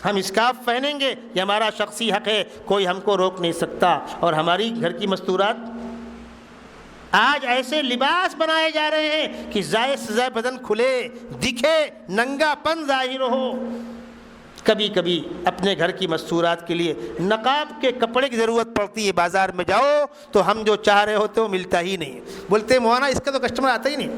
ہم اسکارف پہنیں گے، یہ ہمارا شخصی حق ہے، کوئی ہم کو روک نہیں سکتا. اور ہماری گھر کی مستورات آج ایسے لباس بنائے جا رہے ہیں کہ زائد سے زائد بدن کھلے دکھے، ننگا پن ظاہر ہو. کبھی کبھی اپنے گھر کی مستورات کے لیے نقاب کے کپڑے کی ضرورت پڑتی ہے، بازار میں جاؤ تو ہم جو چاہ رہے ہوتے وہ ملتا ہی نہیں. بولتے ہیں مولانا اس کا تو کسٹمر آتا ہی نہیں،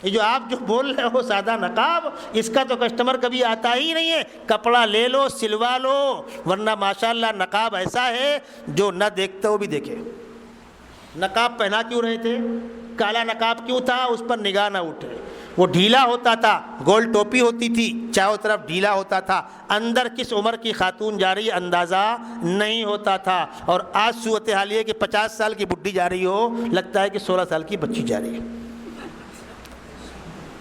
یہ جو آپ جو بول رہے ہو سادہ نقاب، اس کا تو کسٹمر کبھی آتا ہی نہیں ہے. کپڑا لے لو، سلوا لو، ورنہ ماشاءاللہ نقاب ایسا ہے جو نہ دیکھتا وہ بھی دیکھے. نقاب پہنا کیوں رہے تھے؟ کالا نقاب کیوں تھا؟ اس پر نگاہ نہ اٹھے. وہ ڈھیلا ہوتا تھا، گول ٹوپی ہوتی تھی، چاروں طرف ڈھیلا ہوتا تھا، اندر کس عمر کی خاتون جا رہی ہے اندازہ نہیں ہوتا تھا. اور آج صورتحال یہ ہے کہ 50 سال کی بڈھی جا رہی ہو، لگتا ہے کہ 16 سال کی بچی جا رہی ہے.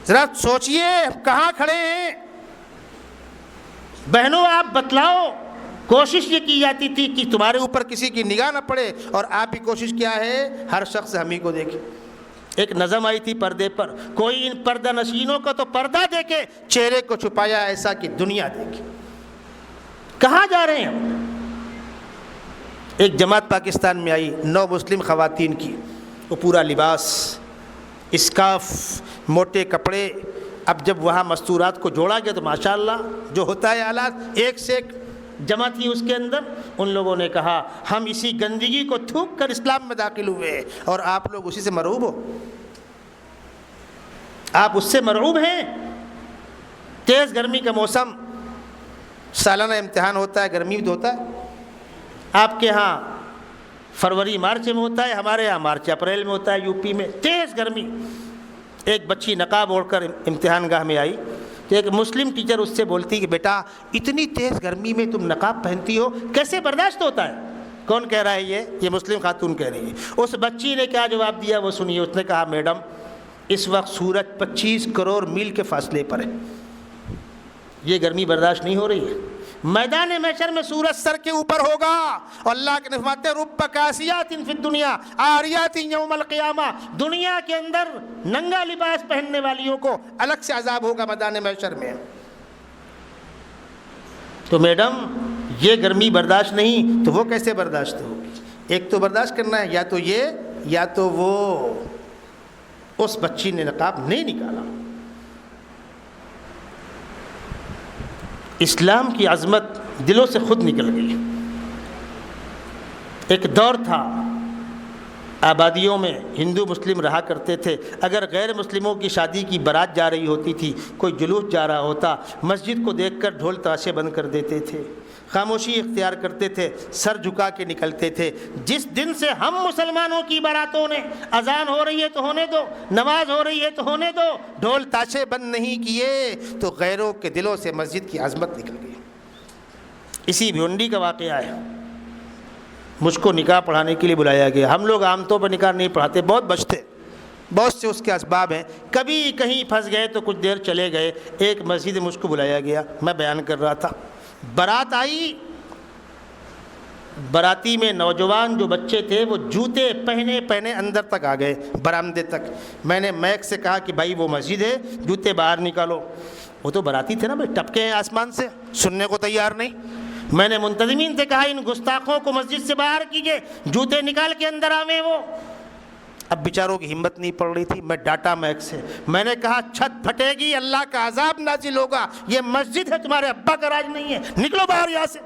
ذرا سوچئے کہاں کھڑے ہیں؟ بہنوں آپ بتلاؤ. کوشش یہ کی جاتی تھی کہ تمہارے اوپر کسی کی نگاہ نہ پڑے، اور آپ کی کوشش کیا ہے؟ ہر شخص ہم ہی کو دیکھے. ایک نظم آئی تھی پردے پر، کوئی ان پردہ نشینوں کا تو پردہ دیکھے، چہرے کو چھپایا ایسا کہ دنیا دیکھے. کہاں جا رہے ہیں؟ ایک جماعت پاکستان میں آئی 9 مسلم خواتین کی، وہ پورا لباس، اسکارف، موٹے کپڑے. اب جب وہاں مستورات کو جوڑا گیا تو ماشاءاللہ جو ہوتا ہے حالات ایک سے ایک جمع تھی اس کے اندر. ان لوگوں نے کہا ہم اسی گندگی کو تھوک کر اسلام میں داخل ہوئے اور آپ لوگ اسی سے مرعوب ہو. آپ اس سے مرعوب ہیں. تیز گرمی کا موسم، سالانہ امتحان ہوتا ہے، گرمی بھی تو ہوتا ہے. آپ کے ہاں فروری مارچ میں ہوتا ہے، ہمارے ہاں مارچ اپریل میں ہوتا ہے. یو پی میں تیز گرمی. ایک بچی نقاب اوڑھ کر امتحان گاہ میں آئی تو ایک مسلم ٹیچر اس سے بولتی کہ بیٹا اتنی تیز گرمی میں تم نقاب پہنتی ہو، کیسے برداشت ہوتا ہے؟ کون کہہ رہا ہے؟ یہ مسلم خاتون کہہ رہی ہے. اس بچی نے کیا جواب دیا وہ سنیے. اس نے کہا میڈم اس وقت سورج 25 کروڑ میل کے فاصلے پر ہے، یہ گرمی برداشت نہیں ہو رہی ہے. میدان محشر میں سورج سر کے اوپر ہوگا اور اللہ کے فرماتے ہیں رب کاسیات فی الدنیا عاریات یوم القیامہ. دنیا کے اندر ننگا لباس پہننے والیوں کو الگ سے عذاب ہوگا میدان محشر میں. تو میڈم یہ گرمی برداشت نہیں تو وہ کیسے برداشت ہوگی؟ ایک تو برداشت کرنا ہے، یا تو یہ یا تو وہ. اس بچی نے نقاب نہیں نکالا. اسلام کی عظمت دلوں سے خود نکل گئی. ایک دور تھا آبادیوں میں ہندو مسلم رہا کرتے تھے، اگر غیر مسلموں کی شادی کی بارات جا رہی ہوتی تھی، کوئی جلوس جا رہا ہوتا، مسجد کو دیکھ کر ڈھول تاشے بند کر دیتے تھے، خاموشی اختیار کرتے تھے، سر جھکا کے نکلتے تھے. جس دن سے ہم مسلمانوں کی باراتوں نے اذان ہو رہی ہے تو ہونے دو، نماز ہو رہی ہے تو ہونے دو، ڈھول تاشے بند نہیں کیے تو غیروں کے دلوں سے مسجد کی عظمت نکل گئی. اسی بھونڈی کا واقعہ ہے. مجھ کو نکاح پڑھانے کے لیے بلایا گیا. ہم لوگ عام طور پر نکاح نہیں پڑھاتے، بہت بچتے، بہت سے اس کے اسباب ہیں. کبھی کہیں پھنس گئے تو کچھ دیر چلے گئے. ایک مسجد مجھ کو بلایا گیا، میں بیان کر رہا تھا. بارات آئی، باراتی میں نوجوان جو بچے تھے وہ جوتے پہنے اندر تک آ گئے، برآمدے تک. میں نے میک سے کہا کہ بھائی وہ مسجد ہے، جوتے باہر نکالو. وہ تو باراتی تھے نا بھائی، ٹپکے ہیں آسمان سے، سننے کو تیار نہیں. میں نے منتظمین سے کہا ان گستاخوں کو مسجد سے باہر کیجئے، جوتے نکال کے اندر آویں وہ. اب بیچاروں کی ہمت نہیں پڑ رہی تھی. میں ڈاٹا میک سے میں نے کہا چھت پھٹے گی، اللہ کا عذاب نازل ہوگا، یہ مسجد ہے، تمہارے ابا کا راج نہیں ہے، نکلو باہر یہاں سے.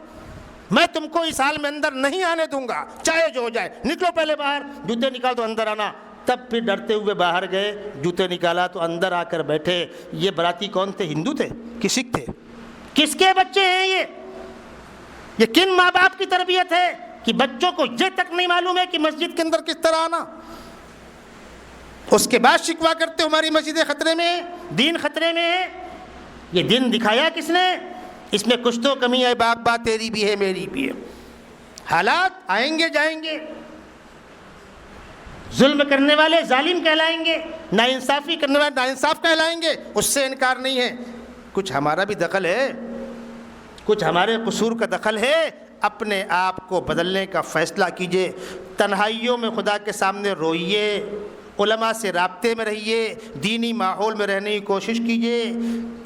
میں تم کو اس حال میں اندر نہیں آنے دوں گا، چاہے جو ہو جائے، نکلو پہلے باہر، جوتے نکال تو اندر آنا۔ تب پھر ڈرتے ہوئے باہر گئے، جوتے نکالا تو اندر آ کر بیٹھے۔ یہ باراتی کون تھے؟ ہندو تھے کہ سکھ تھے؟ کس کے بچے ہیں یہ کن ماں باپ کی تربیت ہے کہ بچوں کو یہ تک نہیں معلوم ہے کہ مسجد کے اندر کس طرح آنا؟ اس کے بعد شکوہ کرتے ہماری مسجدیں خطرے میں ہے، دین خطرے میں ہے۔ یہ دین دکھایا کس نے؟ اس میں کچھ تو کمی ہے باپ، بات تیری بھی ہے میری بھی ہے۔ حالات آئیں گے جائیں گے، ظلم کرنے والے ظالم کہلائیں گے، ناانصافی کرنے والے ناانصاف کہلائیں گے، اس سے انکار نہیں ہے۔ کچھ ہمارا بھی دخل ہے، کچھ ہمارے قصور کا دخل ہے۔ اپنے آپ کو بدلنے کا فیصلہ کیجئے، تنہائیوں میں خدا کے سامنے روئیے، علماء سے رابطے میں رہیے، دینی ماحول میں رہنے کی کوشش کیجئے،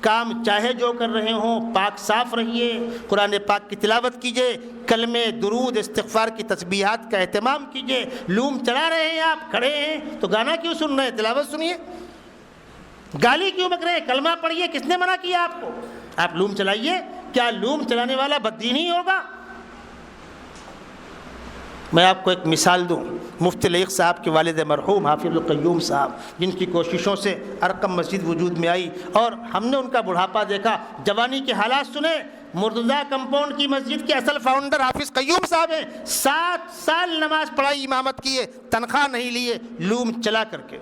کام چاہے جو کر رہے ہوں پاک صاف رہیے، قرآن پاک کی تلاوت کیجئے، کلمے، درود، استغفار کی تسبیحات کا اہتمام کیجئے۔ لوم چلا رہے ہیں، آپ کھڑے ہیں تو گانا کیوں سن رہے ہیں؟ تلاوت سنیے۔ گالی کیوں بک رہے ہیں؟ کلمہ پڑھیے۔ کس نے منع کیا آپ کو؟ آپ لوم چلائیے۔ کیا لوم چلانے والا بددین ہی ہوگا؟ میں آپ کو ایک مثال دوں، مفتی لائق صاحب کے والد مرحوم حافظ القیوم صاحب، جن کی کوششوں سے ارقم مسجد وجود میں آئی اور ہم نے ان کا بڑھاپا دیکھا، جوانی کے حالات سنے۔ مرتضیٰ کمپاؤنڈ کی مسجد کے اصل فاؤنڈر حافظ قیوم صاحب ہیں۔ 7 سال نماز پڑھائی، امامت کیے، تنخواہ نہیں لیے، لوم چلا کر کے،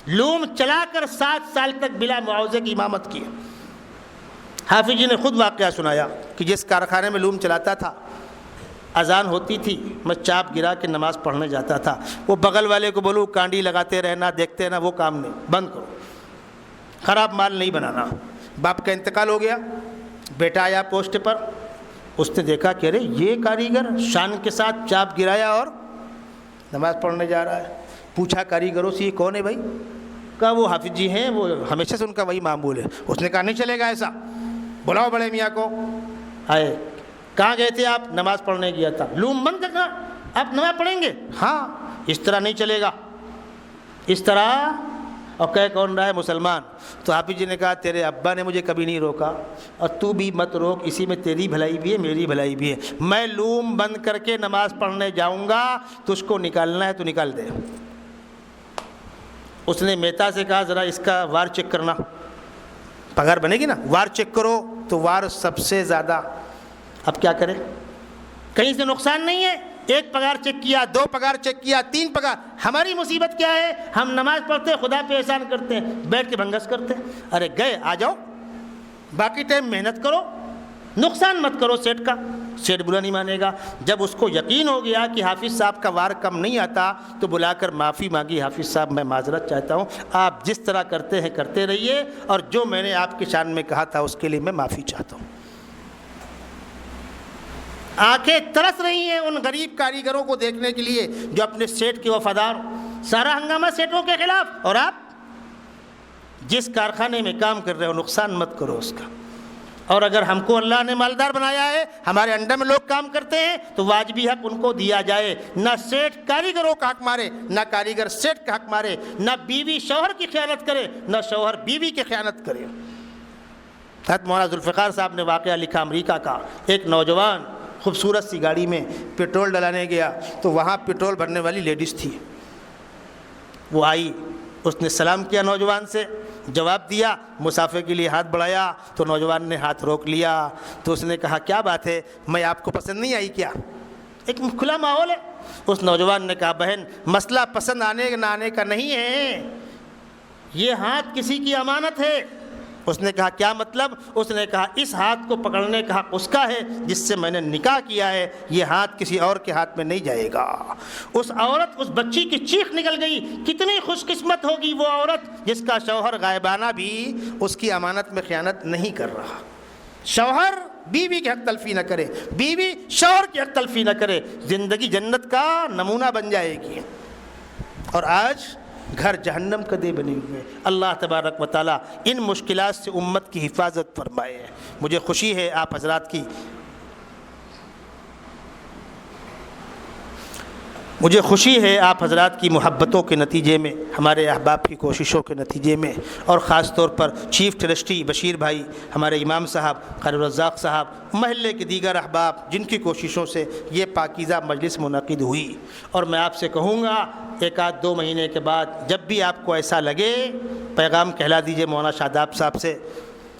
لوم چلا کر 7 سال تک بلا معاوضے کی امامت کی۔ حافظ جی نے خود واقعہ سنایا کہ جس کارخانے میں لوم چلاتا تھا، اذان ہوتی تھی، میں چاپ گرا کے نماز پڑھنے جاتا تھا۔ وہ بغل والے کو بولوں کانڈی لگاتے رہنا، دیکھتے رہنا، وہ کام نہیں، بند کرو، خراب مال نہیں بنانا۔ باپ کا انتقال ہو گیا، بیٹا آیا پوسٹ پر، اس نے دیکھا کہ ارے یہ کاریگر شان کے ساتھ چاپ گرایا اور نماز پڑھنے جا رہا ہے۔ پوچھا کاریگروں سے یہ کون ہے بھائی؟ کہا وہ حافظ جی ہیں، وہ ہمیشہ سے ان کا وہی معمول ہے۔ اس نے کہا نہیں چلے گا ایسا، بلاؤ بڑے میاں کو۔ آئے، کہاں گئے تھے آپ؟ نماز پڑھنے گیا تھا۔ لوم بند کرنا، آپ نماز پڑھیں گے؟ ہاں، اس طرح نہیں چلے گا، اس طرح۔ اور کہہ کون رہا ہے؟ مسلمان۔ تو حافظ جی نے کہا تیرے ابا نے مجھے کبھی نہیں روکا اور تو بھی مت روک، اسی میں تیری بھلائی بھی ہے میری بھلائی بھی ہے۔ میں لوم بند کر کے نماز پڑھنے جاؤں گا، تجھ کو نکالنا ہے تو نکال دے۔ اس نے میتا سے کہا ذرا اس کا وار چیک کرنا، پگار بنے گی نا، وار چیک کرو۔ تو وار سب سے زیادہ، اب کیا کرے؟ کہیں سے نقصان نہیں ہے، 1 پگار چیک کیا، 2 پگار چیک کیا، 3 پگار۔ ہماری مصیبت کیا ہے؟ ہم نماز پڑھتے خدا پہ احسان کرتے ہیں، بیٹھ کے بھنگس کرتے ہیں۔ ارے گئے، آ جاؤ، باقی ٹائم محنت کرو، نقصان مت کرو سیٹ کا۔ سیٹ برا نہیں مانے گا۔ جب اس کو یقین ہو گیا کہ حافظ صاحب کا وار کم نہیں آتا تو بلا کر معافی مانگی، حافظ صاحب میں معذرت چاہتا ہوں، آپ جس طرح کرتے ہیں کرتے رہیے، اور جو میں نے آپ کی شان میں کہا تھا اس کے لیے میں معافی چاہتا ہوں۔ آنکھیں ترس رہی ہیں ان غریب کاریگروں کو دیکھنے کے لیے جو اپنے سیٹ کے وفادار، سارا ہنگامہ سیٹوں کے خلاف۔ اور آپ جس کارخانے میں کام کر رہے ہو نقصان مت کرو اس کا۔ اور اگر ہم کو اللہ نے مالدار بنایا ہے، ہمارے انڈر میں لوگ کام کرتے ہیں، تو واجبی حق ان کو دیا جائے۔ نہ سیٹ کاریگروں کا حق مارے، نہ کاریگر سیٹ کا حق مارے، نہ بیوی شوہر کی خیانت کرے، نہ شوہر بیوی کی خیانت کرے۔ حضرت مولانا ذوالفقار صاحب نے واقعہ لکھا امریکہ کا۔ ایک نوجوان خوبصورت سی گاڑی میں پیٹرول ڈلانے گیا تو وہاں پیٹرول بھرنے والی لیڈیز تھی۔ وہ آئی، اس نے سلام کیا نوجوان سے، جواب دیا، مسافر کے لیے ہاتھ بڑھایا تو نوجوان نے ہاتھ روک لیا۔ تو اس نے کہا کیا بات ہے، میں آپ کو پسند نہیں آئی کیا؟ ایک کھلا ماحول ہے۔ اس نوجوان نے کہا بہن مسئلہ پسند آنے نہ آنے کا نہیں ہے، یہ ہاتھ کسی کی امانت ہے۔ اس نے کہا کیا مطلب؟ اس نے کہا اس ہاتھ کو پکڑنے کا حق اس کا ہے جس سے میں نے نکاح کیا ہے، یہ ہاتھ کسی اور کے ہاتھ میں نہیں جائے گا۔ اس عورت، اس بچی کی چیخ نکل گئی، کتنی خوش قسمت ہوگی وہ عورت جس کا شوہر غائبانہ بھی اس کی امانت میں خیانت نہیں کر رہا۔ شوہر بیوی کی حق تلفی نہ کرے، بیوی شوہر کی حق تلفی نہ کرے، زندگی جنت کا نمونہ بن جائے گی۔ اور آج گھر جہنم کا دے بنے ہوئے۔ اللہ تبارک و تعالیٰ ان مشکلات سے امت کی حفاظت فرمائے۔ مجھے خوشی ہے آپ حضرات کی مجھے خوشی ہے آپ حضرات کی محبتوں کے نتیجے میں، ہمارے احباب کی کوششوں کے نتیجے میں، اور خاص طور پر چیف ٹرسٹی بشیر بھائی، ہمارے امام صاحب قاری الرزاق صاحب، محلے کے دیگر احباب جن کی کوششوں سے یہ پاکیزہ مجلس منعقد ہوئی۔ اور میں آپ سے کہوں گا ایک آدھ 2 مہینے کے بعد جب بھی آپ کو ایسا لگے پیغام کہلا دیجئے مولانا شاداب صاحب سے،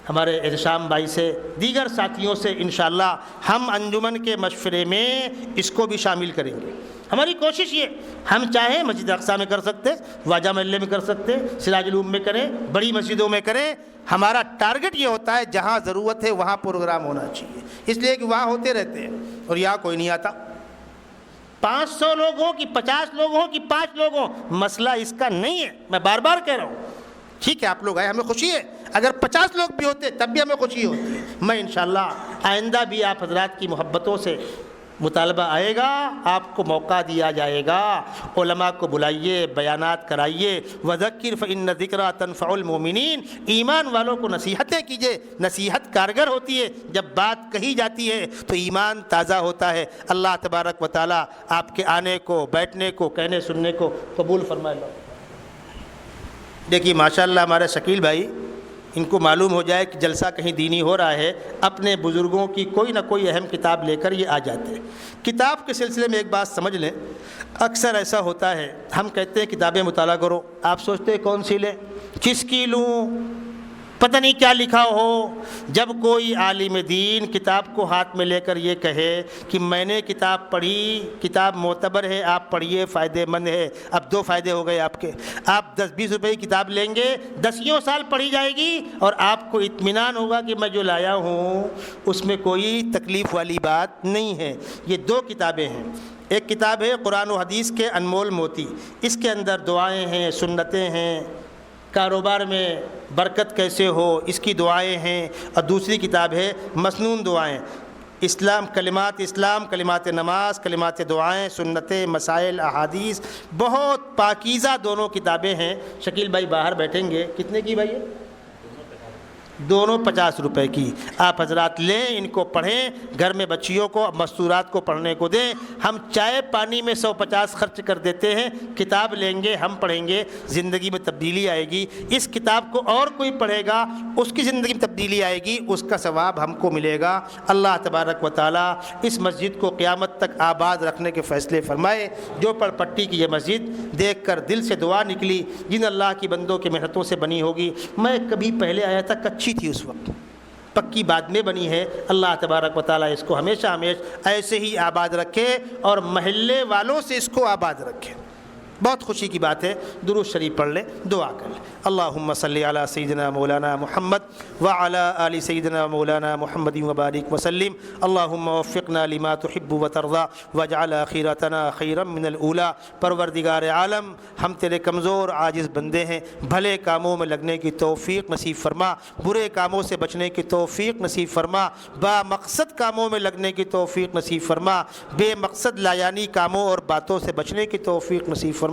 ہمارے احتشام بھائی سے، دیگر ساتھیوں سے، انشاءاللہ ہم انجمن کے مشورے میں اس کو بھی شامل کریں گے۔ ہماری کوشش یہ، ہم چاہیں مسجد اقصیٰ میں کر سکتے، واجہ محلے میں کر سکتے، سراج العلوم میں کریں، بڑی مسجدوں میں کریں۔ ہمارا ٹارگٹ یہ ہوتا ہے جہاں ضرورت ہے وہاں پروگرام ہونا چاہیے، اس لیے کہ وہاں ہوتے رہتے ہیں اور یہاں کوئی نہیں آتا۔ 500 لوگ ہوں کہ 50 لوگ ہوں کہ 5 لوگ ہوں، مسئلہ اس کا نہیں ہے، میں بار بار کہہ رہا ہوں۔ ٹھیک ہے آپ لوگ آئے، ہمیں خوشی ہے، اگر 50 لوگ بھی ہوتے تب بھی ہمیں خوشی ہوتی ہے۔ میں انشاءاللہ آئندہ بھی آپ حضرات کی محبتوں سے مطالبہ آئے گا، آپ کو موقع دیا جائے گا، علماء کو بلائیے، بیانات کرائیے، وذکر فإن الذکریٰ تنفع المؤمنین، ایمان والوں کو نصیحتیں کیجیے، نصیحت کارگر ہوتی ہے، جب بات کہی جاتی ہے تو ایمان تازہ ہوتا ہے۔ اللہ تبارک و تعالیٰ آپ کے آنے کو، بیٹھنے کو، کہنے سننے کو قبول فرمائے۔ دیکھیے ماشاءاللہ ہمارے شکیل بھائی، ان کو معلوم ہو جائے کہ جلسہ کہیں دینی ہو رہا ہے، اپنے بزرگوں کی کوئی نہ کوئی اہم کتاب لے کر یہ آ جاتے ہیں۔ کتاب کے سلسلے میں ایک بات سمجھ لیں، اکثر ایسا ہوتا ہے ہم کہتے ہیں کتابیں مطالعہ کرو، آپ سوچتے ہیں کون سی لیں، کس کی لوں، پتہ نہیں کیا لکھا ہو۔ جب کوئی عالم دین کتاب کو ہاتھ میں لے کر یہ کہے کہ میں نے کتاب پڑھی، کتاب معتبر ہے، آپ پڑھیے، فائدے مند ہے، اب 2 فائدے ہو گئے آپ کے۔ آپ 10-20 روپے کی کتاب لیں گے، 10 سال پڑھی جائے گی اور آپ کو اطمینان ہوگا کہ میں جو لایا ہوں اس میں کوئی تکلیف والی بات نہیں ہے۔ یہ 2 کتابیں ہیں، ایک کتاب ہے قرآن و حدیث کے انمول موتی، اس کے اندر دعائیں ہیں، سنتیں ہیں، کاروبار میں برکت کیسے ہو اس کی دعائیں ہیں، اور دوسری کتاب ہے مسنون دعائیں، اسلام، کلمات نماز، کلمات دعائیں، سنتیں، مسائل، احادیث، بہت پاکیزہ دونوں کتابیں ہیں۔ شکیل بھائی باہر بیٹھیں گے، کتنے کی بھائی ہے؟ دونوں 50 روپے کی۔ آپ حضرات لیں، ان کو پڑھیں، گھر میں بچیوں کو، مستورات کو پڑھنے کو دیں۔ ہم چائے پانی میں 150 خرچ کر دیتے ہیں، کتاب لیں گے، ہم پڑھیں گے، زندگی میں تبدیلی آئے گی۔ اس کتاب کو اور کوئی پڑھے گا، اس کی زندگی میں تبدیلی آئے گی، اس کا ثواب ہم کو ملے گا۔ اللہ تبارک و تعالیٰ اس مسجد کو قیامت تک آباد رکھنے کے فیصلے فرمائے۔ جو پڑ پٹی کی یہ مسجد دیکھ کر دل سے دعا نکلی، جن اللہ کی بندوں کے محنتوں سے بنی ہوگی۔ میں کبھی پہلے آیا تھا، کچی تھی اس وقت، پکی بعد میں بنی ہے۔ اللہ تبارک و تعالیٰ اس کو ہمیشہ ایسے ہی آباد رکھے اور محلے والوں سے اس کو آباد رکھے۔ بہت خوشی کی بات ہے، درود شریف پڑھ لیں، دعا کر لیں۔ اللہم صلی علی سیدنا مولانا محمد وعلی آل سیدنا مولانا محمد وبارک وسلم۔ اللہم وفقنا لما تحب وترضى واجعل آخرتنا خیرا من الاولی۔ پروردگار عالم، ہم تیرے کمزور عاجز بندے ہیں، بھلے کاموں میں لگنے کی توفیق نصیب فرما، برے کاموں سے بچنے کی توفیق نصیب فرما، با مقصد کاموں میں لگنے کی توفیق نصیب فرما، بے مقصد لایانی کاموں اور باتوں سے بچنے کی توفیق نصیب فرما۔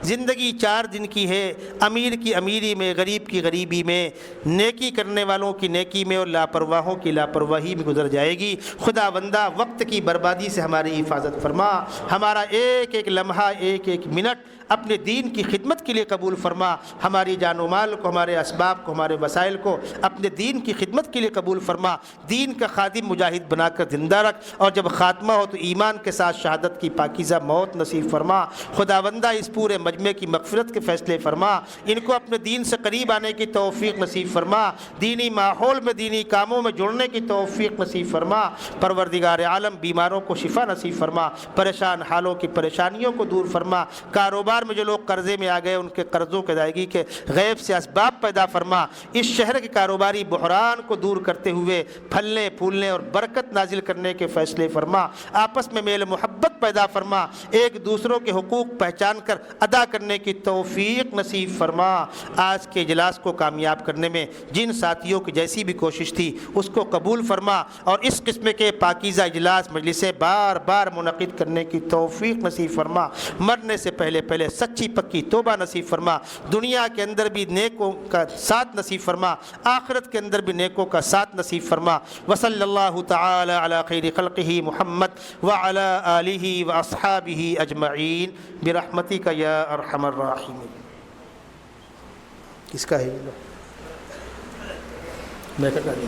زندگی 4 دن کی ہے، امیر کی امیری میں، غریب کی غریبی میں، نیکی کرنے والوں کی نیکی میں اور لاپرواہوں کی لاپرواہی میں گزر جائے گی۔ خدا بندہ وقت کی بربادی سے ہماری حفاظت فرما، ہمارا ایک ایک لمحہ، ایک ایک منٹ اپنے دین کی خدمت کے لیے قبول فرما، ہماری جان و مال کو، ہمارے اسباب کو، ہمارے وسائل کو اپنے دین کی خدمت کے لیے قبول فرما، دین کا خادم مجاہد بنا کر زندہ رکھ، اور جب خاتمہ ہو تو ایمان کے ساتھ شہادت کی پاکیزہ موت نصیب فرما۔ خداوندہ اس پورے مجمع کی مغفرت کے فیصلے فرما، ان کو اپنے دین سے قریب آنے کی توفیق نصیب فرما، دینی ماحول میں، دینی کاموں میں جڑنے کی توفیق نصیب فرما۔ پروردگار عالم، بیماروں کو شفا نصیب فرما، پریشان حالوں کی پریشانیوں کو دور فرما، کاروبار میں جو لوگ قرضے میں آ گئے ان کے قرضوں کی ادائیگی کے غیب سے اسباب پیدا فرما، اس شہر کے کاروباری بحران کو دور کرتے ہوئے پھلنے پھولنے اور برکت نازل کرنے کے فیصلے فرما، آپس میں میل محبت پیدا فرما، ایک دوسروں کے حقوق پہچان کر ادا کرنے کی توفیق نصیب فرما۔ آج کے اجلاس کو کامیاب کرنے میں جن ساتھیوں کی جیسی بھی کوشش تھی اس کو قبول فرما، اور اس قسم کے پاکیزہ اجلاس مجلسیں بار بار منعقد کرنے کی توفیق نصیب فرما۔ مرنے سے پہلے سچی پکی توبہ نصیب فرما، دنیا کے اندر بھی نیکوں کا ساتھ نصیب فرما، آخرت کے اندر بھی نیکوں کا ساتھ نصیب فرما۔ وصلی اللہ تعالی علی خیر خلقہ محمد وعلی آلہ واصحابہ اجمعین برحمتک یا ارحم الراحمین۔ کس کا ہے یہ؟ میں کہتا نہیں